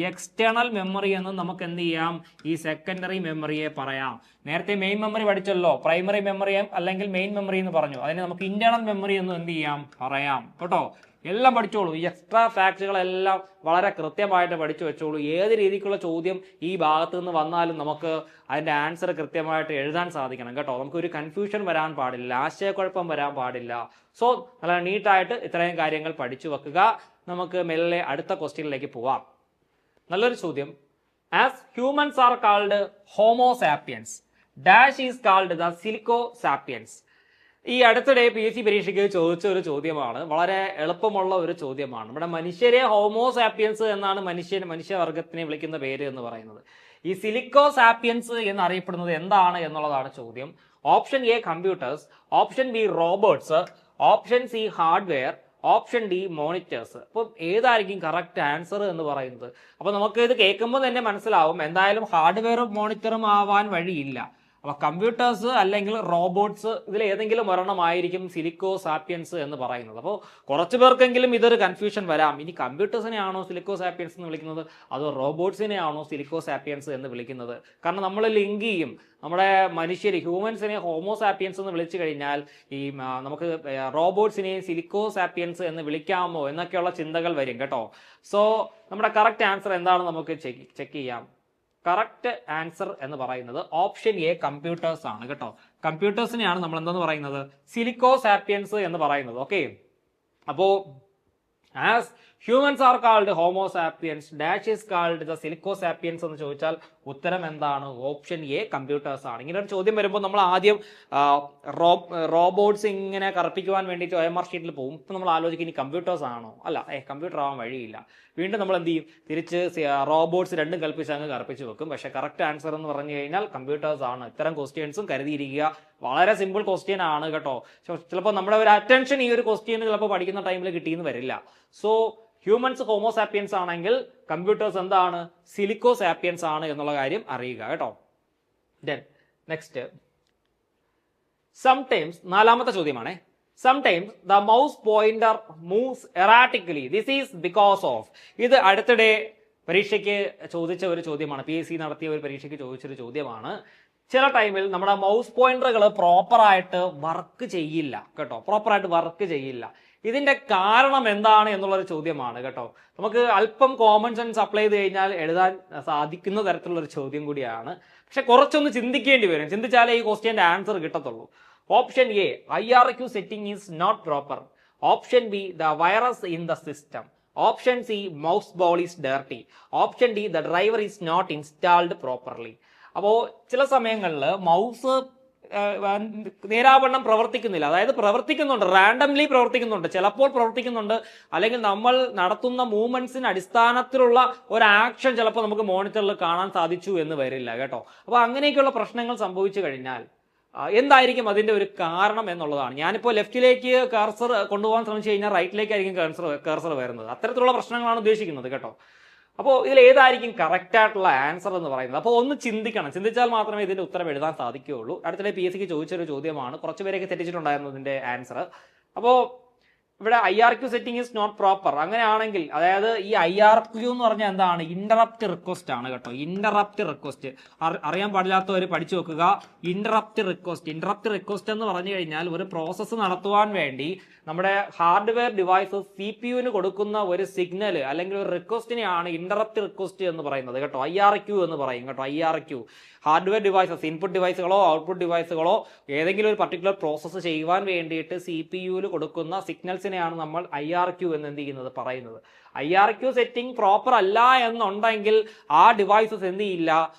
എക്സ്റ്റേണൽ മെമ്മറി എന്നും നമുക്ക് എന്ത് ചെയ്യാം, ഈ സെക്കൻഡറി മെമ്മറിയെ പറയാം. നേരത്തെ മെയിൻ മെമ്മറി പഠിച്ചല്ലോ, പ്രൈമറി മെമ്മറി അല്ലെങ്കിൽ മെയിൻ മെമ്മറി എന്ന് പറഞ്ഞു. അതിനെ നമുക്ക് ഇന്റേണൽ മെമ്മറി എന്നും എന്ത് ചെയ്യാം, പറയാം കേട്ടോ. എല്ലാം പഠിച്ചോളൂ. ഈ എക്സ്ട്രാ ഫാക്ട്സുകളെല്ലാം വളരെ കൃത്യമായിട്ട് പഠിച്ചു വെച്ചോളൂ. ഏത് രീതിക്കുള്ള ചോദ്യം ഈ ഭാഗത്ത് നിന്ന് വന്നാലും നമുക്ക് അതിന്റെ ആൻസർ കൃത്യമായിട്ട് എഴുതാൻ സാധിക്കണം കേട്ടോ. നമുക്കൊരു കൺഫ്യൂഷൻ വരാൻ പാടില്ല, ആശയക്കുഴപ്പം വരാൻ പാടില്ല. സോ നല്ല നീറ്റായിട്ട് ഇത്രയും കാര്യങ്ങൾ പഠിച്ചു വെക്കുക. നമുക്ക് മെല്ലെ അടുത്ത ക്വസ്റ്റ്യനിലേക്ക് പോവാം. നല്ലൊരു ചോദ്യം. As humans are called homo sapiens, dash is called the silico sapiens. ഈ അടുത്തിടെ PSC പരീക്ഷയ്ക്ക് ചോദിച്ച ഒരു ചോദ്യമാണ്. വളരെ എളുപ്പമുള്ള ഒരു ചോദ്യമാണ്. നമ്മുടെ മനുഷ്യരെ ഹോമോ സാപ്പിയൻസ് എന്നാണ് മനുഷ്യവർഗത്തിനെ വിളിക്കുന്ന പേര് എന്ന് പറയുന്നത്. ഈ സിലിക്കോ സാപ്പിയൻസ് എന്നറിയപ്പെടുന്നത് എന്താണ് എന്നുള്ളതാണ് ചോദ്യം. Option A computers, option B robots, option C hardware, option D monitors. അപ്പം ഏതായിരിക്കും കറക്റ്റ് ആൻസർ എന്ന് പറയുന്നത്? അപ്പൊ നമുക്ക് ഇത് കേൾക്കുമ്പോൾ തന്നെ മനസ്സിലാവും എന്തായാലും ഹാർഡ്വെയറും മോണിറ്ററും ആവാൻ വഴിയില്ല. അപ്പൊ കമ്പ്യൂട്ടേഴ്സ് അല്ലെങ്കിൽ റോബോട്ട്സ്, ഇതിൽ ഏതെങ്കിലും ഒരെണ്ണമായിരിക്കും സിലിക്കോ സാപ്പിയൻസ് എന്ന് പറയുന്നത്. അപ്പോൾ കുറച്ചു പേർക്കെങ്കിലും ഇതൊരു കൺഫ്യൂഷൻ വരാം. ഇനി കമ്പ്യൂട്ടേഴ്സിനെ ആണോ സിലിക്കോ സാപ്പിയൻസ് എന്ന് വിളിക്കുന്നത്, അതോ റോബോട്ട്സിനെ ആണോ സിലിക്കോ സാപ്പിയൻസ് എന്ന് വിളിക്കുന്നത്? കാരണം നമ്മൾ ലിങ്ക് ചെയ്യും. നമ്മുടെ ഹ്യൂമൻസിനെ ഹോമോ സാപ്പിയൻസ് എന്ന് വിളിച്ചു കഴിഞ്ഞാൽ ഈ നമുക്ക് റോബോട്ട്സിനെയും സിലിക്കോ സാപ്പിയൻസ് എന്ന് വിളിക്കാമോ എന്നൊക്കെയുള്ള ചിന്തകൾ വരും കേട്ടോ. സോ നമ്മുടെ കറക്റ്റ് ആൻസർ എന്താണെന്ന് നമുക്ക് ചെക്ക് ചെയ്യാം. കറക്റ്റ് ആൻസർ എന്ന് പറയുന്നത് ഓപ്ഷൻ എ കമ്പ്യൂട്ടേഴ്സ് ആണ് കേട്ടോ. കമ്പ്യൂട്ടേഴ്സിനെയാണ് നമ്മൾ എന്തെന്ന് പറയുന്നത്, സിലിക്കോ സാപ്പിയൻസ് എന്ന് പറയുന്നത്. ഓക്കെ, അപ്പോ as humans are called homo sapiens, dash is called the silico sapiens എന്ന് ചോദിച്ചാൽ ഉത്തരം എന്താണ്? ഓപ്ഷൻ എ കമ്പ്യൂട്ടേഴ്സ് ആണ്. ഇങ്ങനെ ഒരു ചോദ്യം വരുമ്പോൾ നമ്മൾ ആദ്യം റോബോട്ട്സ് ഇങ്ങനെ കറുപ്പിക്കുവാൻ വേണ്ടിയിട്ട് OMR ഷീറ്റിൽ പോകും. ഇപ്പം നമ്മൾ ആലോചിക്കും ഇനി കമ്പ്യൂട്ടേഴ്സ് ആണോ? അല്ല, കമ്പ്യൂട്ടർ ആവാൻ വഴിയില്ല. വീണ്ടും നമ്മൾ എന്ത് ചെയ്യും? തിരിച്ച് റോബോട്ട്സ് രണ്ടും കൽപ്പിച്ച് അങ്ങ് കറുപ്പിച്ച് വെക്കും. പക്ഷേ കറക്റ്റ് ആൻസർ എന്ന് പറഞ്ഞു കഴിഞ്ഞാൽ കമ്പ്യൂട്ടേഴ്സ് ആണ്. ഇത്തരം ക്വസ്റ്റ്യൻസും കരുതിയിരിക്കുക. വളരെ സിമ്പിൾ ക്വസ്റ്റ്യൻ ആണ് കേട്ടോ. ചിലപ്പോൾ നമ്മുടെ ഒരു അറ്റൻഷൻ ഈ ഒരു ക്വസ്റ്റ്യൻ ചിലപ്പോൾ പഠിക്കുന്ന ടൈമിൽ കിട്ടിയെന്ന് വരില്ല. സോ ഹ്യൂമൻസ് ഹോമോസാപ്പിയൻസ് ആണെങ്കിൽ കമ്പ്യൂട്ടേഴ്സ് എന്താണ്? സിലിക്കോസാപ്പിയൻസ് ആണ് എന്നുള്ള കാര്യം അറിയുക കേട്ടോ. ദെൻ നെക്സ്റ്റ്, സംടൈംസ്, നാലാമത്തെ ചോദ്യമാണ്. Sometimes the mouse pointer moves erratically, this is because of. ഇത് അടുത്തിടെ പരീക്ഷയ്ക്ക് ചോദിച്ച ഒരു ചോദ്യമാണ്. PSC നടത്തിയ ഒരു പരീക്ഷയ്ക്ക് ചോദിച്ചൊരു ചോദ്യമാണ്. ചില ടൈമിൽ നമ്മുടെ മൗസ് പോയിന്ററുകൾ പ്രോപ്പറായിട്ട് വർക്ക് ചെയ്യില്ല കേട്ടോ, പ്രോപ്പറായിട്ട് വർക്ക് ചെയ്യില്ല. ഇതിന്റെ കാരണം എന്താണ് എന്നുള്ളൊരു ചോദ്യമാണ് കേട്ടോ. നമുക്ക് അല്പം കോമൺ സെൻസ് അപ്ലൈ ചെയ്ത് കഴിഞ്ഞാൽ എഴുതാൻ സാധിക്കുന്ന തരത്തിലുള്ള ഒരു ചോദ്യം കൂടിയാണ്. പക്ഷെ കുറച്ചൊന്ന് ചിന്തിക്കേണ്ടി വരും. ചിന്തിച്ചാലേ ഈ ക്വസ്റ്റ്യന്റെ ആൻസർ കിട്ടത്തുള്ളൂ. Option A, IRQ setting is not proper. Option B, the virus in the system. Option C, mouse ball is dirty. Option D, the driver is not installed properly. അപ്പോൾ ചില സമയങ്ങളിൽ മൗസ് നേരാവണ്ണം പ്രവർത്തിക്കുന്നില്ല. അതായത് പ്രവർത്തിക്കുന്നുണ്ട്, റാൻഡംലി പ്രവർത്തിക്കുന്നുണ്ട്, ചിലപ്പോൾ പ്രവർത്തിക്കുന്നുണ്ട്, അല്ലെങ്കിൽ നമ്മൾ നടത്തുന്ന മൂവ്മെന്റ്സിന് അടിസ്ഥാനത്തിലുള്ള ഒരു ആക്ഷൻ ചിലപ്പോൾ നമുക്ക് മോണിറ്ററിൽ കാണാൻ സാധിച്ചു എന്ന് വരില്ല കേട്ടോ. അപ്പോൾ അങ്ങനെയൊക്കെയുള്ള പ്രശ്നങ്ങൾ സംഭവിച്ചു കഴിഞ്ഞാൽ എന്തായിരിക്കും അതിന്റെ ഒരു കാരണം എന്നുള്ളതാണ്. ഞാനിപ്പോൾ ലെഫ്റ്റിലേക്ക് കർസർ കൊണ്ടുപോകാൻ ശ്രമിച്ചു കഴിഞ്ഞാൽ റൈറ്റിലേക്കായിരിക്കും കർസർ വരുന്നത്. അത്തരത്തിലുള്ള പ്രശ്നങ്ങളാണ് ഉദ്ദേശിക്കുന്നത് കേട്ടോ. അപ്പോൾ ഇതിൽ ഏതായിരിക്കും കറക്റ്റ് ആയിട്ടുള്ള ആൻസർ എന്ന് പറയുന്നത്? അപ്പോൾ ഒന്ന് ചിന്തിക്കണം. ചിന്തിച്ചാൽ മാത്രമേ ഇതിന്റെ ഉത്തരം എഴുതാൻ സാധിക്കുകയുള്ളൂ. അടുത്തിടെ PSCക്ക് ചോദിച്ചൊരു ചോദ്യമാണ്. കുറച്ചുപേരൊക്കെ തെറ്റിച്ചിട്ടുണ്ടായിരുന്നു ഇതിന്റെ ആൻസർ. അപ്പോൾ ഇവിടെ IRQ setting is not proper. അങ്ങനെയാണെങ്കിൽ അതായത് ഈ IRQ എന്ന് പറഞ്ഞാൽ എന്താണ്? ഇന്ററപ്റ്റ് റിക്വസ്റ്റ് ആണ് കേട്ടോ. ഇന്ററപ്റ്റ് റിക്വസ്റ്റ് അറിയാൻ പാടില്ലാത്തവർ പഠിച്ചു വെക്കുക. ഇന്ററപ്റ്റ് റിക്വസ്റ്റ് എന്ന് പറഞ്ഞു കഴിഞ്ഞാൽ ഒരു പ്രോസസ്സ് നടത്തുവാൻ വേണ്ടി നമ്മുടെ ഹാർഡ്വെയർ ഡിവൈസസ് CPU കൊടുക്കുന്ന ഒരു സിഗ്നൽ അല്ലെങ്കിൽ ഒരു റിക്വസ്റ്റിനെയാണ് ഇന്ററപ്റ്റ് റിക്വസ്റ്റ് എന്ന് പറയുന്നത് കേട്ടോ. IRQ എന്ന് പറയും കേട്ടോ. IRQ ഹാർഡ്വെയർ ഡിവൈസസ്, ഇൻപുട്ട് ഡിവൈസുകളോ ഔട്ട്പുട്ട് ഡിവൈസുകളോ ഏതെങ്കിലും ഒരു പർട്ടിക്കുലർ പ്രോസസ്സ് ചെയ്യുവാൻ വേണ്ടിയിട്ട് CPU കൊടുക്കുന്ന സിഗ്നൽസിനെയാണ് നമ്മൾ IRQ എന്ന് എന്ത് ചെയ്യുന്നത് പറയുന്നത്. IRQ സെറ്റിംഗ് പ്രോപ്പർ അല്ല എന്നുണ്ടെങ്കിൽ ആ ഡിവൈസസ് എന്ത് ചെയ്യില്ല,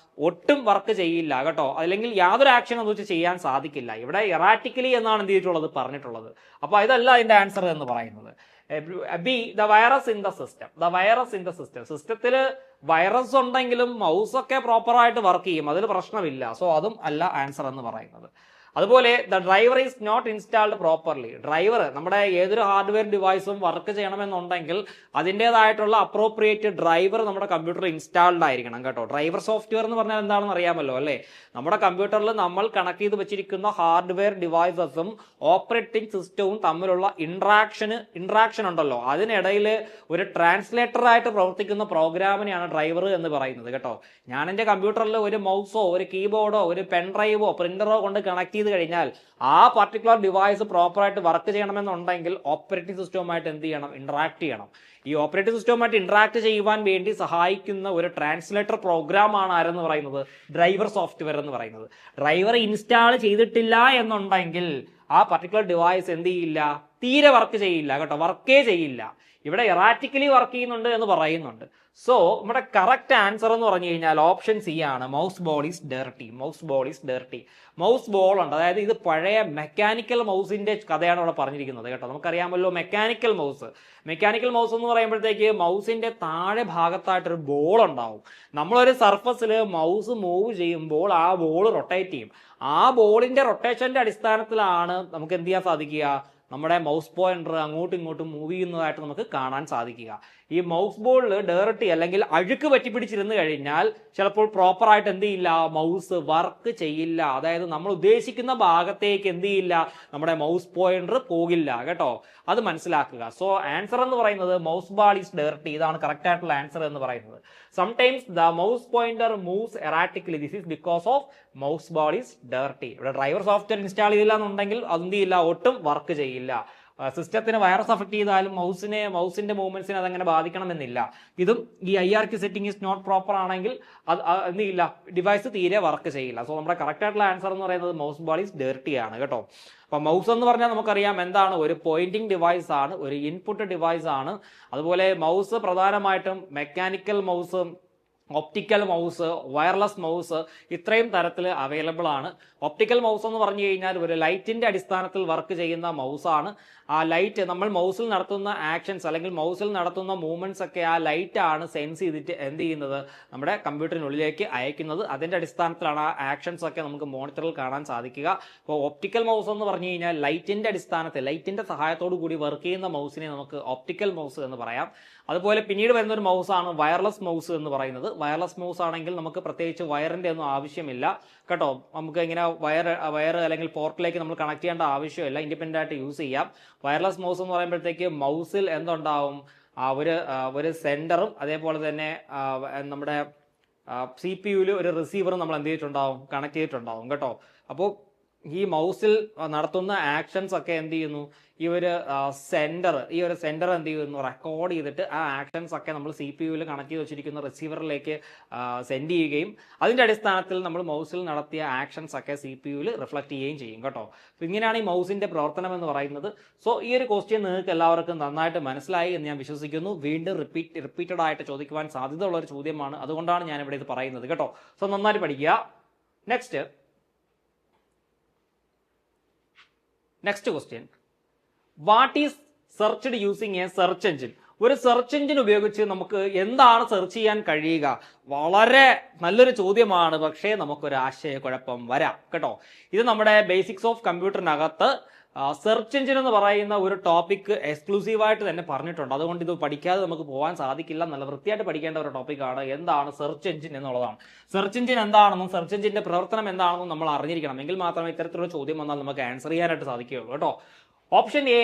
ഒട്ടും വർക്ക് ചെയ്യില്ല കേട്ടോ. അല്ലെങ്കിൽ യാതൊരു ആക്ഷനും അത് വെച്ച് ചെയ്യാൻ സാധിക്കില്ല. ഇവിടെ എറാറ്റിക്കലി എന്നാണ് എന്ത് ചെയ്തിട്ടുള്ളത്, പറഞ്ഞിട്ടുള്ളത്. അപ്പൊ ഇതല്ല അതിന്റെ ആൻസർ എന്ന് പറയുന്നത്. B, the virus in the system. The virus in the system, സിസ്റ്റത്തിൽ വൈറസ് ഉണ്ടെങ്കിലും മൗസ് ഒക്കെ പ്രോപ്പറായിട്ട് വർക്ക് ചെയ്യും, അതിൽ പ്രശ്നമില്ല. സോ അതും അല്ല ആൻസർ എന്ന് പറയുന്നത്. അതുപോലെ the driver is not installed properly. Driver, നമ്മുടെ ഏതൊരു ഹാർഡ്വെയർ ഡിവൈസും വർക്ക് ചെയ്യണമെന്നുണ്ടെങ്കിൽ അതിൻ്റെതായിട്ടുള്ള അപ്രോപ്രിയേറ്റ് ഡ്രൈവർ നമ്മുടെ കമ്പ്യൂട്ടറിൽ ഇൻസ്റ്റാൾഡ് ആയിരിക്കണം കേട്ടോ. ഡ്രൈവർ സോഫ്റ്റ്വെയർ എന്ന് പറഞ്ഞാൽ എന്താണെന്ന് അറിയാമല്ലോ അല്ലേ? നമ്മുടെ കമ്പ്യൂട്ടറിൽ നമ്മൾ കണക്ട് ചെയ്ത് വെച്ചിരിക്കുന്ന ഹാർഡ്വെയർ ഡിവൈസസും ഓപ്പറേറ്റിംഗ് സിസ്റ്റവും തമ്മിലുള്ള ഇൻട്രാക്ഷൻ ഉണ്ടല്ലോ, അതിനിടയിൽ ഒരു ട്രാൻസ്ലേറ്റർ ആയിട്ട് പ്രവർത്തിക്കുന്ന പ്രോഗ്രാമിനെയാണ് ഡ്രൈവർ എന്ന് പറയുന്നത് കേട്ടോ. ഞാൻ എൻ്റെ കമ്പ്യൂട്ടറിൽ ഒരു മൗസോ ഒരു കീബോർഡോ ഒരു പെൻഡ്രൈവോ പ്രിന്ററോ കൊണ്ട് കണക്ട് ചെയ്ത് കഴിഞ്ഞാൽ ആ പർട്ടിക്കുലർ ഡിവൈസ് പ്രോപ്പറായിട്ട് വർക്ക് ചെയ്യണമെന്നുണ്ടെങ്കിൽ ഓപ്പറേറ്റിംഗ് സിസ്റ്റവുമായിട്ട് എന്ത് ചെയ്യണം, ഇന്ററാക്ട് ചെയ്യണം. ഈ ഓപ്പറേറ്റിംഗ് സിസ്റ്റവുമായിട്ട് ഇന്ററാക്ട് ചെയ്യുവാൻ വേണ്ടി സഹായിക്കുന്ന ഒരു ട്രാൻസ്ലേറ്റർ പ്രോഗ്രാം ആണ് ആരെന്ന് പറയുന്നത്, ഡ്രൈവർ സോഫ്റ്റ്വെയർ എന്ന് പറയുന്നത്. ഡ്രൈവർ ഇൻസ്റ്റാൾ ചെയ്തിട്ടില്ല എന്നുണ്ടെങ്കിൽ ആ പർട്ടിക്കുലർ ഡിവൈസ് എന്ത് ചെയ്യില്ല, തീരെ വർക്ക് ചെയ്യില്ല കേട്ടോ, വർക്കേ ചെയ്യില്ല. ഇവിടെ എറാറ്റിക്കലി വർക്ക് ചെയ്യുന്നുണ്ട് എന്ന് പറയുന്നുണ്ട്. സോ നമ്മുടെ കറക്റ്റ് ആൻസർ എന്ന് പറഞ്ഞു കഴിഞ്ഞാൽ ഓപ്ഷൻ സി ആണ്, mouse ball is dirty. Mouse ball is dirty. Mouse ball ഉണ്ട്, അതായത് ഇത് പഴയ മെക്കാനിക്കൽ മൗസിന്റെ കഥയാണ് ഇവിടെ പറഞ്ഞിരിക്കുന്നത് കേട്ടോ. നമുക്കറിയാമല്ലോ മെക്കാനിക്കൽ മൗസ് എന്ന് പറയുമ്പോഴത്തേക്ക് മൗസിന്റെ താഴെ ഭാഗത്തായിട്ടൊരു ബോൾ ഉണ്ടാവും. നമ്മളൊരു സർഫസിൽ മൗസ് മൂവ് ചെയ്യുമ്പോൾ ആ ബോൾ റൊട്ടേറ്റ് ചെയ്യും. ആ ബോളിന്റെ റൊട്ടേഷന്റെ അടിസ്ഥാനത്തിലാണ് നമുക്ക് എന്ത് ചെയ്യാൻ സാധിക്കുക, നമ്മുടെ മൗസ് പോയിന്റർ അങ്ങോട്ടും ഇങ്ങോട്ടും മൂവ് ചെയ്യുന്നതായിട്ട് നമുക്ക് കാണാൻ സാധിക്കുക. ഈ മൗസ് ബോളിൽ ഡേർട്ടി അല്ലെങ്കിൽ അഴുക്ക് പറ്റിപ്പിടിച്ചിരുന്ന് കഴിഞ്ഞാൽ ചിലപ്പോൾ പ്രോപ്പറായിട്ട് എന്ത് ചെയ്യില്ല, മൗസ് വർക്ക് ചെയ്യില്ല. അതായത് നമ്മൾ ഉദ്ദേശിക്കുന്ന ഭാഗത്തേക്ക് എന്ത് ചെയ്യില്ല, നമ്മുടെ മൗസ് പോയിന്റർ പോകില്ല കേട്ടോ. അത് മനസ്സിലാക്കുക. സോ ആൻസർ എന്ന് പറയുന്നത് മൗസ് ബോൾ ഈസ് ഡേർട്ടി. ഇതാണ് കറക്റ്റ് ആയിട്ടുള്ള ആൻസർ എന്ന് പറയുന്നത്. Sometimes the mouse pointer moves erratically, this is because of mouse ball is dirty. ഇവിടെ ഡ്രൈവർ സോഫ്റ്റ്വെയർ ഇൻസ്റ്റാൾ ചെയ്തില്ല എന്നുണ്ടെങ്കിൽ അതെന്ത് ചെയ്യില്ല, ഒട്ടും വർക്ക് ചെയ്യില്ല. സിസ്റ്റത്തിന് വൈറസ് അഫക്ട് ചെയ്താലും മൗസിന്റെ മൂവ്മെന്റ്സിനെ അതങ്ങനെ ബാധിക്കണമെന്നില്ല. ഇതും ഈ IRQ setting is not proper ആണെങ്കിൽ അത് എന്തില്ല, ഡിവൈസ് തീരെ വർക്ക് ചെയ്യില്ല. സോ നമ്മുടെ കറക്റ്റ് ആയിട്ടുള്ള ആൻസർ എന്ന് പറയുന്നത് മൗസ് ബോൾ ഈസ് ഡേർട്ടി ആണ് കേട്ടോ. അപ്പൊ മൗസ് എന്ന് പറഞ്ഞാൽ നമുക്കറിയാം എന്താണ്, ഒരു പോയിന്റിംഗ് ഡിവൈസ് ആണ്, ഒരു ഇൻപുട്ട് ഡിവൈസ് ആണ്. അതുപോലെ മൗസ് പ്രധാനമായിട്ടും mechanical mouse, optical mouse, wireless mouse ഇത്രയും തരത്തിൽ അവൈലബിൾ ആണ്. ഒപ്റ്റിക്കൽ മൗസ് എന്ന് പറഞ്ഞു കഴിഞ്ഞാൽ ഒരു ലൈറ്റിന്റെ അടിസ്ഥാനത്തിൽ വർക്ക് ചെയ്യുന്ന മൗസാണ്. ആ ലൈറ്റ് നമ്മൾ മൗസിൽ നടത്തുന്ന ആക്ഷൻസ് അല്ലെങ്കിൽ മൗസിൽ നടത്തുന്ന മൂവ്മെന്റ്സ് ഒക്കെ ആ ലൈറ്റ് ആണ് സെൻസ് ചെയ്തിട്ട് എന്ത് ചെയ്യുന്നത്, നമ്മുടെ കമ്പ്യൂട്ടറിനുള്ളിലേക്ക് അയക്കുന്നത്. അതിന്റെ അടിസ്ഥാനത്തിലാണ് ആ ആക്ഷൻസ് ഒക്കെ നമുക്ക് മോണിറ്ററിൽ കാണാൻ സാധിക്കുക. അപ്പോൾ ഒപ്റ്റിക്കൽ മൗസ് എന്ന് പറഞ്ഞു കഴിഞ്ഞാൽ ലൈറ്റിന്റെ അടിസ്ഥാനത്തിൽ, ലൈറ്റിന്റെ സഹായത്തോടു കൂടി വർക്ക് ചെയ്യുന്ന മൗസിനെ നമുക്ക് ഒപ്റ്റിക്കൽ മൗസ് എന്ന് പറയാം. അതുപോലെ പിന്നീട് വരുന്ന ഒരു മൗസാണ് വയർലെസ് മൗസ് എന്ന് പറയുന്നത്. വയർലെസ് മൗസ് ആണെങ്കിൽ നമുക്ക് പ്രത്യേകിച്ച് വയറിന്റെ ഒന്നും ആവശ്യമില്ല കേട്ടോ. നമുക്ക് ഇങ്ങനെ വയർ അല്ലെങ്കിൽ പോർട്ടിലേക്ക് നമ്മൾ കണക്ട് ചെയ്യേണ്ട ആവശ്യമില്ല, ഇൻഡിപെൻഡന്റ് ആയിട്ട് യൂസ് ചെയ്യാം. വയർലെസ് മൗസ് എന്ന് പറയുമ്പോഴത്തേക്ക് മൗസിൽ എന്തുണ്ടാവും, ഒരു സെന്ററും അതേപോലെ തന്നെ നമ്മുടെ CPU ഒരു റിസീവറും നമ്മൾ എന്ത് ചെയ്തിട്ടുണ്ടാവും, കണക്ട് ചെയ്തിട്ടുണ്ടാവും കേട്ടോ. അപ്പോൾ ഈ മൗസിൽ നടത്തുന്ന ആക്ഷൻസ് ഒക്കെ എന്ത് ചെയ്യുന്നു, ഈ ഒരു സെന്റർ എന്ത് ചെയ്യുന്നു, റെക്കോർഡ് ചെയ്തിട്ട് ആ ആക്ഷൻസ് ഒക്കെ നമ്മൾ CPU കണക്ട് ചെയ്ത് വെച്ചിരിക്കുന്ന റിസീവറിലേക്ക് സെൻഡ് ചെയ്യുകയും അതിന്റെ അടിസ്ഥാനത്തിൽ നമ്മൾ മൗസിൽ നടത്തിയ ആക്ഷൻസ് ഒക്കെ CPU റിഫ്ലക്ട് ചെയ്യുകയും ചെയ്യും കേട്ടോ. അപ്പൊ ഇങ്ങനെയാണ് ഈ മൗസിന്റെ പ്രവർത്തനം എന്ന് പറയുന്നത്. സോ ഈ ഒരു ക്വസ്റ്റ്യൻ നിങ്ങൾക്ക് എല്ലാവർക്കും നന്നായിട്ട് മനസ്സിലായി എന്ന് ഞാൻ വിശ്വസിക്കുന്നു. വീണ്ടും റിപ്പീറ്റഡ് ആയിട്ട് ചോദിക്കുവാൻ സാധ്യതയുള്ള ഒരു ചോദ്യമാണ്, അതുകൊണ്ടാണ് ഞാൻ ഇവിടെ ഇത് പറയുന്നത് കേട്ടോ. സോ നന്നായിട്ട് പഠിക്കുക. Next question, what is searched using A search engine? ഒരു സെർച്ച് എഞ്ചിൻ ഉപയോഗിച്ച് നമുക്ക് എന്താണ് സെർച്ച് ചെയ്യാൻ കഴിയുക? വളരെ നല്ലൊരു ചോദ്യമാണ്, പക്ഷേ നമുക്കൊരു ആശയക്കുഴപ്പം വരാം കേട്ടോ. ഇത് നമ്മുടെ ബേസിക്സ് ഓഫ് കമ്പ്യൂട്ടറിനകത്ത് സെർച്ച് എഞ്ചിൻ എന്ന് പറയുന്ന ഒരു ടോപ്പിക് എക്സ്ക്ലൂസീവായിട്ട് തന്നെ പറഞ്ഞിട്ടുണ്ട്. അതുകൊണ്ട് ഇത് പഠിക്കാതെ നമുക്ക് പോകാൻ സാധിക്കില്ല. നല്ല വൃത്തിയായിട്ട് പഠിക്കേണ്ട ഒരു ടോപ്പിക്കാണ് എന്താണ് സെർച്ച് എഞ്ചിൻ എന്നുള്ളതാണ്. സെർച്ച് എഞ്ചിൻ എന്താണെന്നും സെർച്ച് എഞ്ചിന്റെ പ്രവർത്തനം എന്താണെന്നും നമ്മൾ അറിഞ്ഞിരിക്കണം. എങ്കിൽ മാത്രമേ ഇത്തരത്തിലുള്ള ചോദ്യം വന്നാൽ നമുക്ക് ആൻസർ ചെയ്യാനായിട്ട് സാധിക്കുകയുള്ളൂ കേട്ടോ. Option A,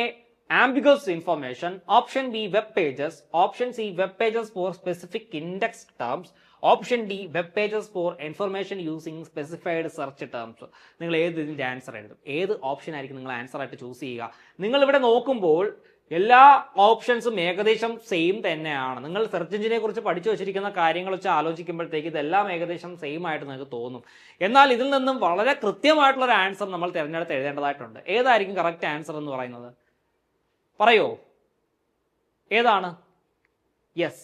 ambiguous information. Option B, web pages. Option C, web pages for specific index terms. Option D, web pages for information using specified search terms. നിങ്ങൾ ഇതിന്റെ ആൻസർ എഴുതും, ഏത് ഓപ്ഷൻ ആയിരിക്കും നിങ്ങൾ ആൻസർ ആയിട്ട് ചൂസ് ചെയ്യുക? നിങ്ങൾ ഇവിടെ നോക്കുമ്പോൾ എല്ലാ ഓപ്ഷൻസും ഏകദേശം സെയിം തന്നെയാണ്. നിങ്ങൾ സെർച്ച് എഞ്ചിനെ കുറിച്ച് പഠിച്ചു വെച്ചിരിക്കുന്ന കാര്യങ്ങൾ വെച്ച് ആലോചിക്കുമ്പോഴത്തേക്ക് ഇതെല്ലാം ഏകദേശം സെയിം ആയിട്ട് നിങ്ങൾക്ക് തോന്നും. എന്നാൽ ഇതിൽ നിന്നും വളരെ കൃത്യമായിട്ടുള്ള ഒരു ആൻസർ നമ്മൾ തിരഞ്ഞെടുത്ത് എഴുതേണ്ടതായിട്ടുണ്ട്. ഏതായിരിക്കും കറക്റ്റ് ആൻസർ എന്ന് പറയുന്നത്? പറയോ, ഏതാണ്? യെസ്,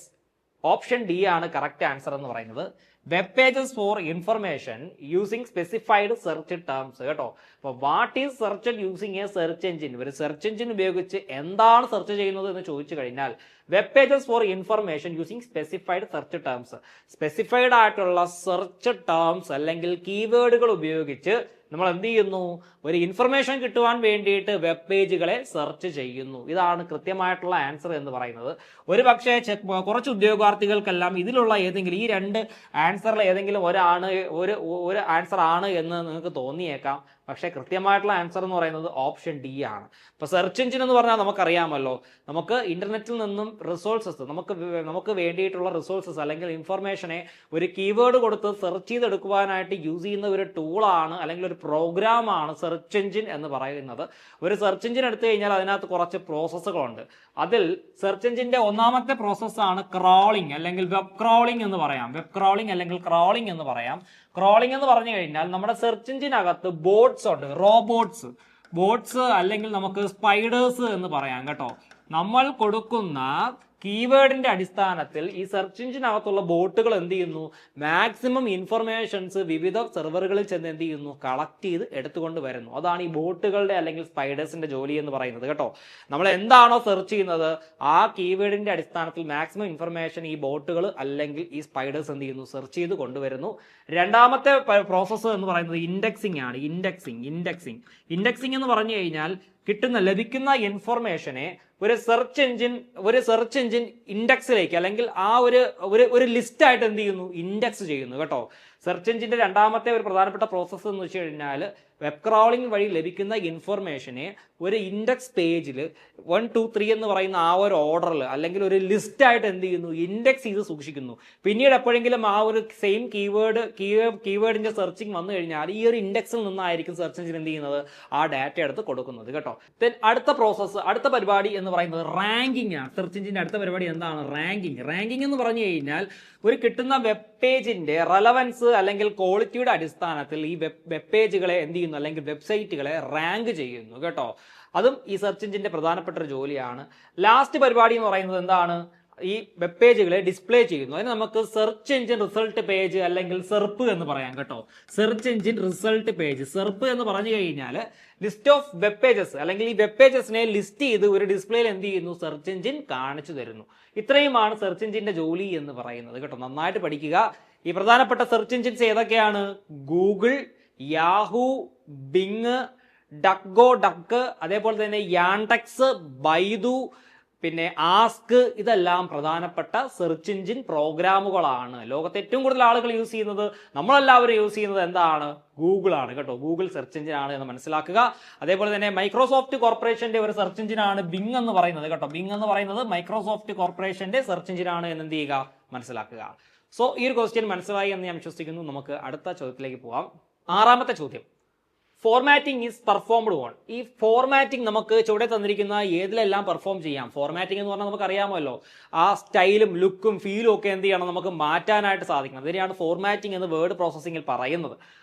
ഓപ്ഷൻ ഡി ആണ് കറക്റ്റ് ആൻസർ എന്ന് പറയുന്നത്. Web pages for information using specified search terms കേട്ടോ. അപ്പൊ what is search using A search engine? ഒരു സെർച്ച് എഞ്ചിൻ ഉപയോഗിച്ച് എന്താണ് സെർച്ച് ചെയ്യുന്നത് എന്ന് ചോദിച്ചു കഴിഞ്ഞാൽ web pages for information using specified search terms, specified ആയിട്ടുള്ള സെർച്ച് ടേംസ് അല്ലെങ്കിൽ കീവേഡുകൾ ഉപയോഗിച്ച് നമ്മൾ എന്ത് ചെയ്യുന്നു, ഒരു ഇൻഫർമേഷൻ കിട്ടുവാൻ വേണ്ടിയിട്ട് വെബ് പേജുകളെ സെർച്ച് ചെയ്യുന്നു. ഇതാണ് കൃത്യമായിട്ടുള്ള ആൻസർ എന്ന് പറയുന്നത്. ഒരു പക്ഷേ കുറച്ച് ഉദ്യോഗാർത്ഥികൾക്കെല്ലാം ഇതിലുള്ള ഏതെങ്കിലും ഈ രണ്ട് ആൻസറിൽ ഏതെങ്കിലും ഒരു ആൻസർ ആണ് എന്ന് നിങ്ങൾക്ക് തോന്നിയേക്കാം. പക്ഷേ കൃത്യമായിട്ടുള്ള ആൻസർ എന്ന് പറയുന്നത് ഓപ്ഷൻ ഡി ആണ്. ഇപ്പൊ സെർച്ച് എഞ്ചിൻ എന്ന് പറഞ്ഞാൽ നമുക്കറിയാമല്ലോ, നമുക്ക് ഇന്റർനെറ്റിൽ നിന്നും റിസോഴ്സസ്, നമുക്ക് വേണ്ടിയിട്ടുള്ള റിസോഴ്സസ് അല്ലെങ്കിൽ ഇൻഫർമേഷനെ ഒരു കീവേഡ് കൊടുത്ത് സെർച്ച് ചെയ്തെടുക്കുവാനായിട്ട് യൂസ് ചെയ്യുന്ന ഒരു ടൂളാണ് അല്ലെങ്കിൽ ഒരു പ്രോഗ്രാമാണ് സെർച്ച് എഞ്ചിൻ എന്ന് പറയുന്നത്. ഒരു സെർച്ച് എഞ്ചിൻ എടുത്തു കഴിഞ്ഞാൽ അതിനകത്ത് കുറച്ച് പ്രോസസ്സുകളുണ്ട്. അതിൽ സെർച്ച് എഞ്ചിന്റെ ഒന്നാമത്തെ പ്രോസസ്സാണ് ക്രോളിംഗ് അല്ലെങ്കിൽ വെബ് ക്രോളിംഗ് എന്ന് പറയാം. വെബ് ക്രോളിംഗ് അല്ലെങ്കിൽ ക്രോളിംഗ് എന്ന് പറയാം. ക്രോളിംഗ് എന്ന് പറഞ്ഞു കഴിഞ്ഞാൽ നമ്മുടെ സെർച്ച് എഞ്ചിനകത്ത് ബോട്ട്സ് ഉണ്ട്, ബോട്ട്സ് അല്ലെങ്കിൽ നമുക്ക് സ്പൈഡേഴ്സ് എന്ന് പറയാം കേട്ടോ. നമ്മൾ കൊടുക്കുന്ന കീവേഡിന്റെ അടിസ്ഥാനത്തിൽ ഈ സെർച്ച് എഞ്ചിനകത്തുള്ള ബോട്ടുകൾ എന്ത് ചെയ്യുന്നു, മാക്സിമം ഇൻഫർമേഷൻസ് വിവിധ സെർവറുകളിൽ ചെന്ന് എന്ത് ചെയ്യുന്നു, കളക്ട് ചെയ്ത് എടുത്തുകൊണ്ട് വരുന്നു. അതാണ് ഈ ബോട്ടുകളുടെ അല്ലെങ്കിൽ സ്പൈഡേഴ്സിന്റെ ജോലി എന്ന് പറയുന്നത് കേട്ടോ. നമ്മൾ എന്താണോ സെർച്ച് ചെയ്യുന്നത് ആ കീവേഡിന്റെ അടിസ്ഥാനത്തിൽ മാക്സിമം ഇൻഫർമേഷൻ ഈ ബോട്ടുകൾ അല്ലെങ്കിൽ ഈ സ്പൈഡേഴ്സ് എന്ത് ചെയ്യുന്നു, സെർച്ച് ചെയ്ത് കൊണ്ടുവരുന്നു. രണ്ടാമത്തെ പ്രോസസ്സ് എന്ന് പറയുന്നത് ഇൻഡെക്സിംഗ് ആണ്. ഇൻഡെക്സിംഗ് എന്ന് പറഞ്ഞു കഴിഞ്ഞാൽ ലഭിക്കുന്ന ഇൻഫർമേഷനെ ഒരു സെർച്ച് എഞ്ചിൻ ഇൻഡെക്സിലേക്ക് അല്ലെങ്കിൽ ആ ഒരു ലിസ്റ്റ് ആയിട്ട് എന്ത് ചെയ്യുന്നു, ഇൻഡെക്സ് ചെയ്യുന്നു കേട്ടോ. സെർച്ച് എഞ്ചിന്റെ രണ്ടാമത്തെ ഒരു പ്രധാനപ്പെട്ട പ്രോസസ്സ് എന്ന് വെച്ച് കഴിഞ്ഞാൽ വെബ് ക്രോളിംഗ് വഴി ലഭിക്കുന്ന ഇൻഫർമേഷനെ ഒരു ഇൻഡെക്സ് പേജിൽ 1 2 3 എന്ന് പറയുന്ന ആ ഒരു ഓർഡറിൽ അല്ലെങ്കിൽ ഒരു ലിസ്റ്റ് ആയിട്ട് എന്ത് ചെയ്യുന്നു, ഇൻഡെക്സ് ചെയ്ത് സൂക്ഷിക്കുന്നു. പിന്നീട് എപ്പോഴെങ്കിലും ആ ഒരു സെയിം കീവേഡിന്റെ സെർച്ചിങ് വന്നു കഴിഞ്ഞാൽ ഈ ഒരു ഇൻഡെക്സിൽ നിന്നായിരിക്കും സെർച്ച് എഞ്ചിൻ എന്ത് ചെയ്യുന്നത്, ആ ഡാറ്റ എടുത്ത് കൊടുക്കുന്നത് കേട്ടോ. ദെൻ അടുത്ത പരിപാടി എന്ന് പറയുന്നത് റാങ്കിങ് ആണ്. സെർച്ച് എഞ്ചിന്റെ അടുത്ത പരിപാടി എന്താണ്? റാങ്കിങ് എന്ന് പറഞ്ഞു കഴിഞ്ഞാൽ ഒരു കിട്ടുന്ന വെബ് പേജിന്റെ റെലവൻസ് അല്ലെങ്കിൽ ക്വാളിറ്റിയുടെ അടിസ്ഥാനത്തിൽ ഈ വെബ് പേജുകളെ എന്ത് ചെയ്യുന്നു, അല്ലെങ്കിൽ വെബ്സൈറ്റുകളെ റാങ്ക് ചെയ്യുന്നു കേട്ടോ. അതും ഈ സെർച്ച് എഞ്ചിന്റെ പ്രധാനപ്പെട്ട ഒരു ജോലിയാണ്. ലാസ്റ്റ് പരിപാടി എന്ന് പറയുന്നത് എന്താണ്? ഈ വെബ് പേജുകളെ ഡിസ്പ്ലേ ചെയ്യുന്നു. അതിന് നമുക്ക് സെർച്ച് എഞ്ചിൻ റിസൾട്ട് പേജ് അല്ലെങ്കിൽ സെർപ്പ് എന്ന് പറയാം കേട്ടോ. സെർച്ച് എഞ്ചിൻ റിസൾട്ട് പേജ്, സെർപ്പ് എന്ന് പറഞ്ഞു കഴിഞ്ഞാൽ ലിസ്റ്റ് ഓഫ് വെബ് പേജസ് അല്ലെങ്കിൽ ഈ വെബ് പേജസിനെ ലിസ്റ്റ് ചെയ്ത് ഒരു ഡിസ്പ്ലേയിൽ എന്ത് ചെയ്യുന്നു, സെർച്ച് എഞ്ചിൻ കാണിച്ചു തരുന്നു. ഇത്രയുമാണ് സെർച്ച് എഞ്ചിന്റെ ജോലി എന്ന് പറയുന്നത് കേട്ടോ. നന്നായിട്ട് പഠിക്കുക. ഈ പ്രധാനപ്പെട്ട സെർച്ച് എഞ്ചിൻസ് ഏതൊക്കെയാണ്? ഗൂഗിൾ, യാഹൂ, ബിങ്, ഡക്ക്, അതേപോലെ തന്നെ യാൻഡെക്സ്, ബൈദു, പിന്നെ ആസ്ക്, ഇതെല്ലാം പ്രധാനപ്പെട്ട സെർച്ച് എഞ്ചിൻ പ്രോഗ്രാമുകളാണ്. ലോകത്തെ ഏറ്റവും കൂടുതൽ ആളുകൾ യൂസ് ചെയ്യുന്നത്, നമ്മളെല്ലാവരും യൂസ് ചെയ്യുന്നത് എന്താണ്? ഗൂഗിൾ ആണ് കേട്ടോ. ഗൂഗിൾ സെർച്ച് എഞ്ചിൻ ആണ് എന്ന് മനസ്സിലാക്കുക. അതേപോലെ തന്നെ മൈക്രോസോഫ്റ്റ് കോർപ്പറേഷന്റെ ഒരു സെർച്ച് എഞ്ചിൻ ആണ് ബിങ് എന്ന് പറയുന്നത് കേട്ടോ. ബിങ് എന്ന് പറയുന്നത് മൈക്രോസോഫ്റ്റ് കോർപ്പറേഷന്റെ സെർച്ച് എഞ്ചിൻ ആണ് എന്ന് എന്ത് ചെയ്യുക, മനസ്സിലാക്കുക. സോ ഈ ഒരു ക്വസ്റ്റ്യൻ മനസ്സിലായി എന്ന് ഞാൻ വിശ്വസിക്കുന്നു. നമുക്ക് അടുത്ത ചോദ്യത്തിലേക്ക് പോവാം. ആറാമത്തെ ചോദ്യം, ഫോർമാറ്റിംഗ് ഈസ് പെർഫോംഡ് ഓൺ. ഈ ഫോർമാറ്റിംഗ് നമുക്ക് ചുവടെ തന്നിരിക്കുന്ന ഏതിലെല്ലാം പെർഫോം ചെയ്യാം? ഫോർമാറ്റിംഗ് എന്ന് പറഞ്ഞാൽ നമുക്ക് അറിയാമല്ലോ, ആ സ്റ്റൈലും ലുക്കും ഫീലും ഒക്കെ എന്ത് ചെയ്യണം, നമുക്ക് മാറ്റാനായിട്ട് സാധിക്കണം. അതിനെയാണ് ഫോർമാറ്റിംഗ് എന്ന് വേർഡ് പ്രോസസ്സിംഗിൽ പറയുന്നത്.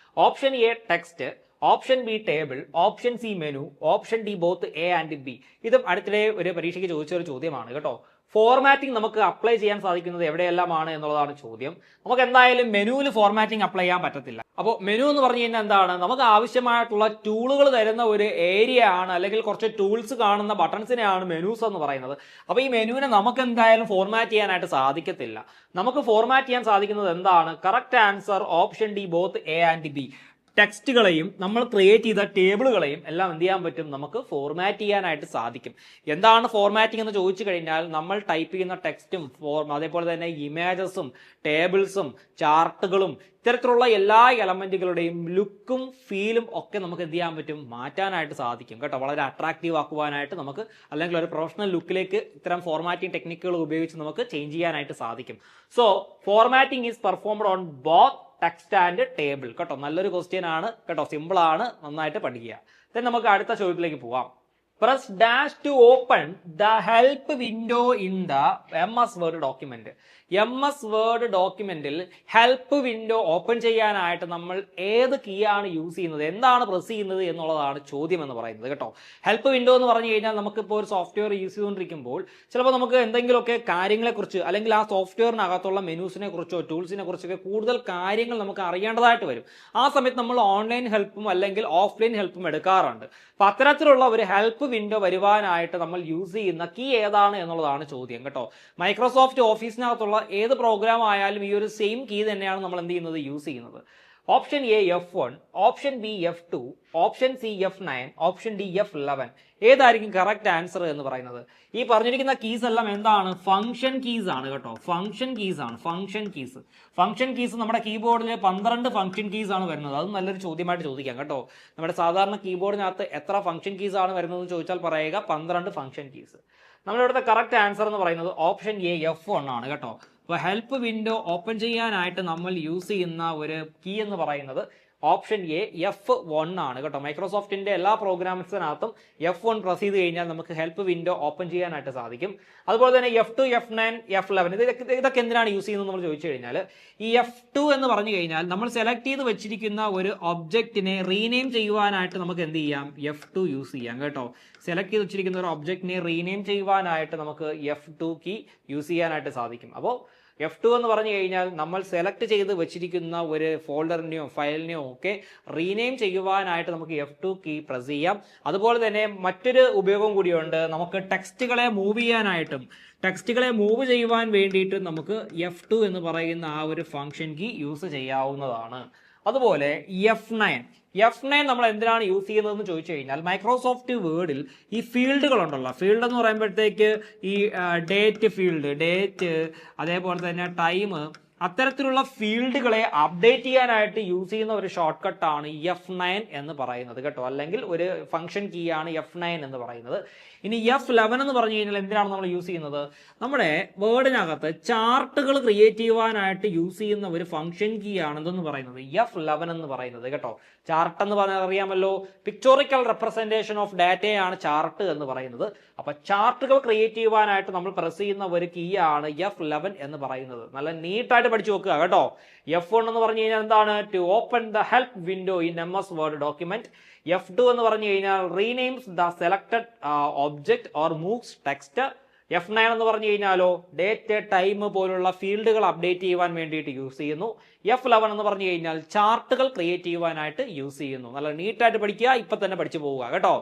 Option A text, option B table, option C menu, option D both A and B. ഇതും അടുത്തിടെ ഒരു പരീക്ഷയ്ക്ക് ചോദിച്ച ഒരു ചോദ്യമാണ് കേട്ടോ. ഫോർമാറ്റിംഗ് നമുക്ക് അപ്ലൈ ചെയ്യാൻ സാധിക്കുന്നത് എവിടെയെല്ലാമാണ് എന്നുള്ളതാണ് ചോദ്യം. നമുക്ക് എന്തായാലും മെനുവിൽ ഫോർമാറ്റിംഗ് അപ്ലൈ ചെയ്യാൻ പറ്റത്തില്ല. അപ്പോൾ മെനു എന്ന് പറഞ്ഞു കഴിഞ്ഞാൽ എന്താണ്? നമുക്ക് ആവശ്യമായിട്ടുള്ള ടൂളുകൾ തരുന്ന ഒരു ഏരിയ ആണ്, അല്ലെങ്കിൽ കുറച്ച് ടൂൾസ് കാണുന്ന ബട്ടൺസിനെയാണ് മെനൂസ് എന്ന് പറയുന്നത്. അപ്പോൾ ഈ മെനുവിനെ നമുക്ക് എന്തായാലും ഫോർമാറ്റ് ചെയ്യാനായിട്ട് സാധിക്കത്തില്ല. നമുക്ക് ഫോർമാറ്റ് ചെയ്യാൻ സാധിക്കുന്നത് എന്താണ്? Correct answer option D both A and B. ടെക്സ്റ്റുകളെയും നമ്മൾ ക്രിയേറ്റ് ചെയ്ത ടേബിളുകളെയും എല്ലാം എന്ത് ചെയ്യാൻ പറ്റും, നമുക്ക് ഫോർമാറ്റ് ചെയ്യാനായിട്ട് സാധിക്കും. എന്താണ് ഫോർമാറ്റിംഗ് എന്ന് ചോദിച്ചു കഴിഞ്ഞാൽ നമ്മൾ ടൈപ്പ് ചെയ്യുന്ന ടെക്സ്റ്റും അതേപോലെ തന്നെ ഇമേജസും ടേബിൾസും ചാർട്ടുകളും ഇത്തരത്തിലുള്ള എല്ലാ എലമെന്റുകളുടെയും ലുക്കും ഫീലും ഒക്കെ നമുക്ക് എന്ത് ചെയ്യാൻ പറ്റും, മാറ്റാനായിട്ട് സാധിക്കും കേട്ടോ. വളരെ അട്രാക്റ്റീവ് ആക്കുവാനായിട്ട് നമുക്ക്, അല്ലെങ്കിൽ ഒരു പ്രൊഫഷണൽ ലുക്കിലേക്ക് ഇത്തരം ഫോർമാറ്റിംഗ് ടെക്നിക്കുകൾ ഉപയോഗിച്ച് നമുക്ക് ചേഞ്ച് ചെയ്യാനായിട്ട് സാധിക്കും. So formatting is performed on both text and table കേട്ടോ. നല്ലൊരു ക്വസ്റ്റ്യൻ ആണ് കേട്ടോ, സിമ്പിൾ ആണ്, നന്നായിട്ട് പഠിക്കുക. ദെൻ നമുക്ക് അടുത്ത ചോദ്യത്തിലേക്ക് പോവാം. Press dash to open the help window in the MS word document. MS Word ഡോക്യുമെന്റിൽ ഹെൽപ്പ് വിൻഡോ ഓപ്പൺ ചെയ്യാനായിട്ട് നമ്മൾ ഏത് കീ ആണ് യൂസ് ചെയ്യുന്നത്, എന്താണ് പ്രസ് ചെയ്യുന്നത് എന്നുള്ളതാണ് ചോദ്യം എന്ന് പറയുന്നത് കേട്ടോ. ഹെൽപ്പ് വിൻഡോ എന്ന് പറഞ്ഞു കഴിഞ്ഞാൽ നമുക്കിപ്പോൾ ഒരു സോഫ്റ്റ്വെയർ യൂസ് ചെയ്തുകൊണ്ടിരിക്കുമ്പോൾ ചിലപ്പോൾ നമുക്ക് എന്തെങ്കിലുമൊക്കെ കാര്യങ്ങളെക്കുറിച്ച്, അല്ലെങ്കിൽ ആ സോഫ്റ്റ്വെയറിനകത്തുള്ള മെനൂസിനെ കുറിച്ചോ ടൂൾസിനെ കുറിച്ചൊക്കെ കൂടുതൽ കാര്യങ്ങൾ നമുക്ക് അറിയേണ്ടതായിട്ട് വരും. ആ സമയത്ത് നമ്മൾ ഓൺലൈൻ ഹെൽപ്പും അല്ലെങ്കിൽ ഓഫ്ലൈൻ ഹെൽപ്പും എടുക്കാറുണ്ട്. അപ്പൊ അത്തരത്തിലുള്ള ഒരു ഹെൽപ്പ് വിൻഡോ വരുവാനായിട്ട് നമ്മൾ യൂസ് ചെയ്യുന്ന കീ ഏതാണ് എന്നുള്ളതാണ് ചോദ്യം കേട്ടോ. മൈക്രോസോഫ്റ്റ് ഓഫീസിനകത്തുള്ള ഏത് പ്രോഗ്രാം ആയാലും ഈ ഒരു സെയിം കീ തന്നെയാണ് നമ്മൾ എന്ത് ചെയ്യുന്നത്, യൂസ് ചെയ്യുന്നത്. Option A F1, option B F2, option C F9, option D F11. ഏതായിരിക്കും കറക്റ്റ് ആൻസർ എന്ന് പറയുന്നത്? ഈ പറഞ്ഞിരിക്കുന്ന കീസ് എല്ലാം എന്താണ്? ഫംഗ്ഷൻ കീസ് ആണ് കേട്ടോ. ഫംഗ്ഷൻ കീസ് ആണ്. ഫംഗ്ഷൻ കീസ് നമ്മുടെ കീബോർഡിൽ 12 ഫംഗ്ഷൻ കീസ് ആണ് വരുന്നത്. അതും നല്ലൊരു ചോദ്യമായിട്ട് ചോദിക്കാം കേട്ടോ. നമ്മുടെ സാധാരണ കീബോർഡിനകത്ത് എത്ര ഫംഗ്ഷൻ കീസ് ആണ് വരുന്നത് എന്ന് ചോദിച്ചാൽ പറയുക 12 ഫംഗ്ഷൻ കീസ്. നമ്മളിവിടുത്തെ കറക്റ്റ് ആൻസർ എന്ന് പറയുന്നത് ഓപ്ഷൻ എ F1 ആണ് കേട്ടോ. അപ്പോൾ ഹെൽപ്പ് വിൻഡോ ഓപ്പൺ ചെയ്യാനായിട്ട് നമ്മൾ യൂസ് ചെയ്യുന്ന ഒരു കീ എന്ന് പറയുന്നത് ഓപ്ഷൻ എ F1 ആണ് കേട്ടോ. മൈക്രോസോഫ്റ്റിന്റെ എല്ലാ പ്രോഗ്രാംസിനകത്തും F1 പ്രസ് ചെയ്ത് കഴിഞ്ഞാൽ നമുക്ക് ഹെൽപ്പ് വിൻഡോ ഓപ്പൺ ചെയ്യാനായിട്ട് സാധിക്കും. അതുപോലെ തന്നെ F2, F9, F11 ഇതൊക്കെ എന്തിനാണ് യൂസ് ചെയ്യുന്നത് നമ്മൾ ചോദിച്ചു കഴിഞ്ഞാൽ, ഈ F2 എന്ന് പറഞ്ഞു കഴിഞ്ഞാൽ നമ്മൾ സെലക്ട് ചെയ്ത് വെച്ചിരിക്കുന്ന ഒരു ഒബ്ജക്റ്റിനെ റീനെയിം ചെയ്യുവാനായിട്ട് നമുക്ക് എന്ത് ചെയ്യാം, F2 യൂസ് ചെയ്യാം കേട്ടോ. സെലക്ട് ചെയ്ത് വെച്ചിരിക്കുന്ന ഒരു ഒബ്ജക്റ്റിനെ റീനെയിം ചെയ്യുവാനായിട്ട് നമുക്ക് F2 കീ യൂസ് ചെയ്യാനായിട്ട് സാധിക്കും. അപ്പോൾ F2 എന്ന് പറഞ്ഞു കഴിഞ്ഞാൽ നമ്മൾ സെലക്ട് ചെയ്ത് വെച്ചിരിക്കുന്ന ഒരു ഫോൾഡറിനെയോ ഫയലിനെയോ ഒക്കെ റീനെയിം ചെയ്യുവാനായിട്ട് നമുക്ക് F2 കീ പ്രസ് ചെയ്യാം. അതുപോലെ തന്നെ മറ്റൊരു ഉപയോഗം കൂടിയുണ്ട്, നമുക്ക് ടെക്സ്റ്റുകളെ മൂവ് ചെയ്യാനായിട്ടും ടെക്സ്റ്റുകളെ മൂവ് ചെയ്യുവാൻ വേണ്ടിയിട്ട് നമുക്ക് F2 എന്ന് പറയുന്ന ആ ഒരു ഫംഗ്ഷൻ കീ യൂസ് ചെയ്യാവുന്നതാണ്. അതുപോലെ F9 നമ്മൾ എന്തിനാണ് യൂസ് ചെയ്യുന്നതെന്ന് ചോദിച്ചു കഴിഞ്ഞാൽ, മൈക്രോസോഫ്റ്റ് വേർഡിൽ ഈ ഫീൽഡുകൾ ഉണ്ടല്ലോ, ഫീൽഡ് എന്ന് പറയുമ്പോഴത്തേക്ക് ഈ ഡേറ്റ് ഫീൽഡ്, ഡേറ്റ്, അതേപോലെ തന്നെ ടൈം, അത്തരത്തിലുള്ള ഫീൽഡുകളെ അപ്ഡേറ്റ് ചെയ്യാനായിട്ട് യൂസ് ചെയ്യുന്ന ഒരു ഷോർട്ട് കട്ടാണ് F9 എന്ന് പറയുന്നത് കേട്ടോ, അല്ലെങ്കിൽ ഒരു ഫംഗ്ഷൻ കീ ആണ് F9 എന്ന് പറയുന്നത്. ഇനി F11 എന്ന് പറഞ്ഞു കഴിഞ്ഞാൽ എന്തിനാണ് നമ്മൾ യൂസ് ചെയ്യുന്നത്? നമ്മുടെ വേർഡിനകത്ത് ചാർട്ടുകൾ ക്രിയേറ്റ് ചെയ്യുവാനായിട്ട് യൂസ് ചെയ്യുന്ന ഒരു ഫംഗ്ഷൻ കീ ആണ് എന്തെന്ന് പറയുന്നത് F11 എന്ന് പറയുന്നത് കേട്ടോ. ചാർട്ട് എന്ന് പറഞ്ഞാൽ അറിയാമല്ലോ, പിക്ചോറിക്കൽ റെപ്രസെന്റേഷൻ ഓഫ് ഡാറ്റയാണ് ചാർട്ട് എന്ന് പറയുന്നത്. അപ്പൊ ചാർട്ടുകൾ ക്രിയേറ്റ് ചെയ്യുവാനായിട്ട് നമ്മൾ പ്രസ് ചെയ്യുന്ന ഒരു കീ ആണ് F11 എന്ന് പറയുന്നത്. നല്ല നീറ്റായിട്ട് പഠിച്ചു വെക്കുക കേട്ടോ. F1 എന്ന് പറഞ്ഞു കഴിഞ്ഞാൽ എന്താണ്? To open the help window in MS word document. F2 എന്ന് പറഞ്ഞു കഴിഞ്ഞാൽ renames the selected object or moves text. F9 എന്ന് പറഞ്ഞു കഴിഞ്ഞാലോ ഡേറ്റ്, ടൈം പോലുള്ള ഫീൽഡുകൾ അപ്ഡേറ്റ് ചെയ്യുവാൻ വേണ്ടിയിട്ട് യൂസ് ചെയ്യുന്നു. F11 എന്ന് പറഞ്ഞു കഴിഞ്ഞാൽ ചാർട്ടുകൾ ക്രിയേറ്റ് ചെയ്യുവാനായിട്ട് യൂസ് ചെയ്യുന്നു. നല്ല നീറ്റായിട്ട് പഠിക്കുക, ഇപ്പൊ തന്നെ പഠിച്ചു പോവുക കേട്ടോ.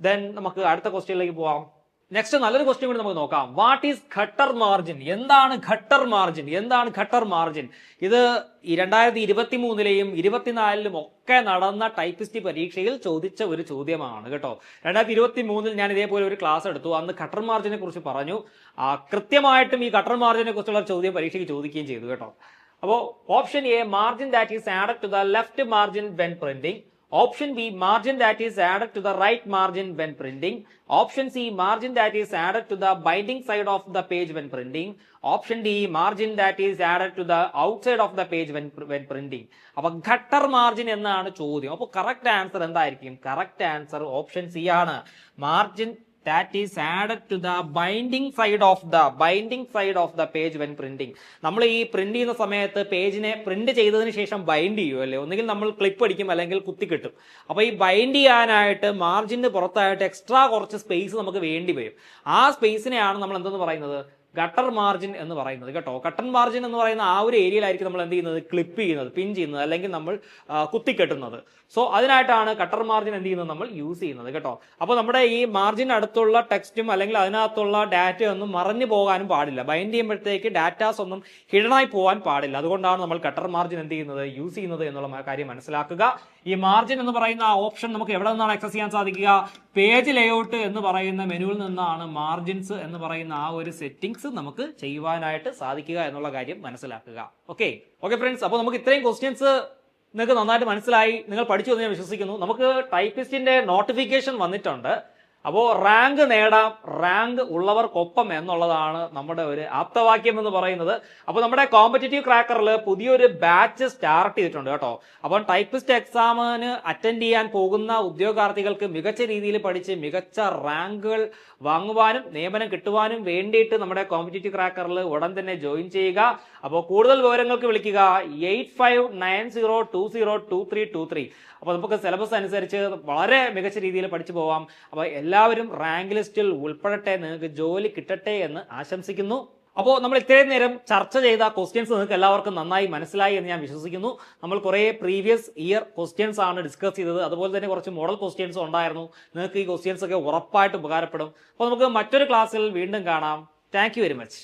ദെൻ നമുക്ക് അടുത്ത ക്വസ്റ്റ്യനിലേക്ക് പോവാം. നെക്സ്റ്റ് നല്ലൊരു ക്വസ്റ്റ്യൻ കൂടി നമുക്ക് നോക്കാം. What is gutter margin? എന്താണ് ഘട്ടർ മാർജിൻ? എന്താണ് ഘട്ടർ മാർജിൻ? ഇത് 2023-ലെയും 2024-ലും ഒക്കെ നടന്ന ടൈപ്പിസ്റ്റ് പരീക്ഷയിൽ ചോദിച്ച ഒരു ചോദ്യമാണ് കേട്ടോ. 2023-ൽ ഞാൻ ഇതേപോലെ ഒരു ക്ലാസ് എടുത്തു. അന്ന് ഘട്ടർ മാർജിനെ കുറിച്ച് പറഞ്ഞു. കൃത്യമായിട്ടും ഈ ഘട്ടർ മാർജിനെ കുറിച്ചുള്ള ചോദ്യം പരീക്ഷയ്ക്ക് ചോദിക്കുകയും ചെയ്തു കേട്ടോ. അപ്പോൾ option A, margin that is added to the left margin when printing. Option B, margin that is added to the right margin when printing. Option C, margin that is added to the binding side of the page when printing. Option D, margin that is added to the outside of the page when printing. അപ്പൊ Khattar margin എന്നാണ് ചോദ്യം. അപ്പൊ correct answer എന്തായിരിക്കും? Correct answer option C ആണ്. Margin that is added to the binding side of the page when printing. നമ്മൾ ഈ print ചെയ്യുന്ന സമയത്ത് പേജിനെ പ്രിന്റ് ചെയ്തതിന് ശേഷം ബൈൻഡ് ചെയ്യുമല്ലേ, ഒന്നുകിൽ നമ്മൾ ക്ലിപ്പ് അടിക്കും അല്ലെങ്കിൽ കുത്തിക്കെട്ടും. അപ്പൊ ഈ ബൈൻഡ് ചെയ്യാനായിട്ട് മാർജിന് പുറത്തായിട്ട് എക്സ്ട്രാ കുറച്ച് സ്പേസ് നമുക്ക് വേണ്ടി വരും. ആ സ്പേസിനെയാണ് നമ്മൾ എന്തെന്ന് പറയുന്നത്? ഘട്ടർ മാർജിൻ എന്ന് പറയുന്നത് കേട്ടോ. ഘട്ടർ മാർജിൻ എന്ന് പറയുന്ന ആ ഒരു ഏരിയയിലായിരിക്കും നമ്മൾ എന്ത് ചെയ്യുന്നത്? ക്ലിപ്പ് ചെയ്യുന്നത്, പിൻ ചെയ്യുന്നത്, അല്ലെങ്കിൽ നമ്മൾ കുത്തിക്കെട്ടുന്നത്. സോ അതിനായിട്ടാണ് ഘട്ടർ മാർജിൻ എന്ത് ചെയ്യുന്നത്? നമ്മൾ യൂസ് ചെയ്യുന്നത് കേട്ടോ. അപ്പോൾ നമ്മുടെ ഈ മാർജിൻ അടുത്തുള്ള ടെക്സ്റ്റും അല്ലെങ്കിൽ അതിനകത്തുള്ള ഡാറ്റ ഒന്നും മറഞ്ഞു പോകാനും പാടില്ല. ബൈൻഡ് ചെയ്യുമ്പോഴത്തേക്ക് ഡാറ്റാസ് ഒന്നും ഹിഡനായി പോകാൻ പാടില്ല. അതുകൊണ്ടാണ് നമ്മൾ ഘട്ടർ മാർജിൻ എന്ത് ചെയ്യുന്നത്? യൂസ് ചെയ്യുന്നത് എന്നുള്ള കാര്യം മനസ്സിലാക്കുക. ഈ മാർജിൻ എന്ന് പറയുന്ന ആ ഓപ്ഷൻ നമുക്ക് എവിടെ നിന്നാണ് ആക്സസ് ചെയ്യാൻ സാധിക്കുക? പേജ് ലേഔട്ട് എന്ന് പറയുന്ന മെനുവിൽ നിന്നാണ് മാർജിൻസ് എന്ന് പറയുന്ന ആ ഒരു സെറ്റിംഗ്സ് നമുക്ക് ചെയ്യുവാനായിട്ട് സാധിക്കുക എന്നുള്ള കാര്യം മനസ്സിലാക്കുക. ഓക്കെ ഫ്രണ്ട്സ്, അപ്പോൾ നമുക്ക് ഇത്രയും ക്വസ്റ്റ്യൻസ് നിങ്ങൾക്ക് നന്നായിട്ട് മനസ്സിലായി, നിങ്ങൾ പഠിച്ചു എന്ന് ഞാൻ വിശ്വസിക്കുന്നു. നമുക്ക് ടൈപ്പിസ്റ്റിന്റെ നോട്ടിഫിക്കേഷൻ വന്നിട്ടുണ്ട്. അപ്പോൾ റാങ്ക് നേടാം, റാങ്ക് ഉള്ളവർക്കൊപ്പം എന്നുള്ളതാണ് നമ്മുടെ ഒരു ആപ്തവാക്യം എന്ന് പറയുന്നത്. അപ്പോൾ നമ്മുടെ കോമ്പറ്റേറ്റീവ് ക്രാക്കറിൽ പുതിയൊരു ബാച്ച് സ്റ്റാർട്ട് ചെയ്തിട്ടുണ്ട് കേട്ടോ. അപ്പോൾ ടൈപ്പിസ്റ്റ് എക്സാമിന് അറ്റൻഡ് ചെയ്യാൻ പോകുന്ന ഉദ്യോഗാർത്ഥികൾക്ക് മികച്ച രീതിയിൽ പഠിച്ച് മികച്ച റാങ്കുകൾ വാങ്ങുവാനും നിയമനം കിട്ടുവാനും വേണ്ടിയിട്ട് നമ്മുടെ കോമ്പറ്റേറ്റീവ് ക്രാക്കറിൽ ഉടൻ തന്നെ ജോയിൻ ചെയ്യുക. അപ്പോൾ കൂടുതൽ വിവരങ്ങൾക്ക് വിളിക്കുക 8590202323. അപ്പോൾ നമുക്ക് സിലബസ് അനുസരിച്ച് വളരെ മികച്ച രീതിയിൽ പഠിച്ചു പോവാം. അപ്പോൾ എല്ലാവരും റാങ്ക് ലിസ്റ്റിൽ ഉൾപ്പെടട്ടെ, നിങ്ങൾക്ക് ജോലി കിട്ടട്ടെ എന്ന് ആശംസിക്കുന്നു. അപ്പോൾ നമ്മൾ ഇത്രയും നേരം ചർച്ച ചെയ്ത ക്വസ്റ്റ്യൻസ് നിങ്ങൾക്ക് എല്ലാവർക്കും നന്നായി മനസ്സിലായി എന്ന് ഞാൻ വിശ്വസിക്കുന്നു. നമ്മൾ കുറേ പ്രീവിയസ് ഇയർ ക്വസ്റ്റ്യൻസ് ആണ് ഡിസ്കസ് ചെയ്തത്. അതുപോലെ തന്നെ കുറച്ച് മോഡൽ ക്വസ്റ്റ്യൻസ് ഉണ്ടായിരുന്നു. നിങ്ങൾക്ക് ഈ ക്വസ്റ്റ്യൻസ് ഒക്കെ ഉറപ്പായിട്ട് ഉപകാരപ്പെടും. അപ്പോൾ നമുക്ക് മറ്റൊരു ക്ലാസ്സിൽ വീണ്ടും കാണാം. Thank you very much.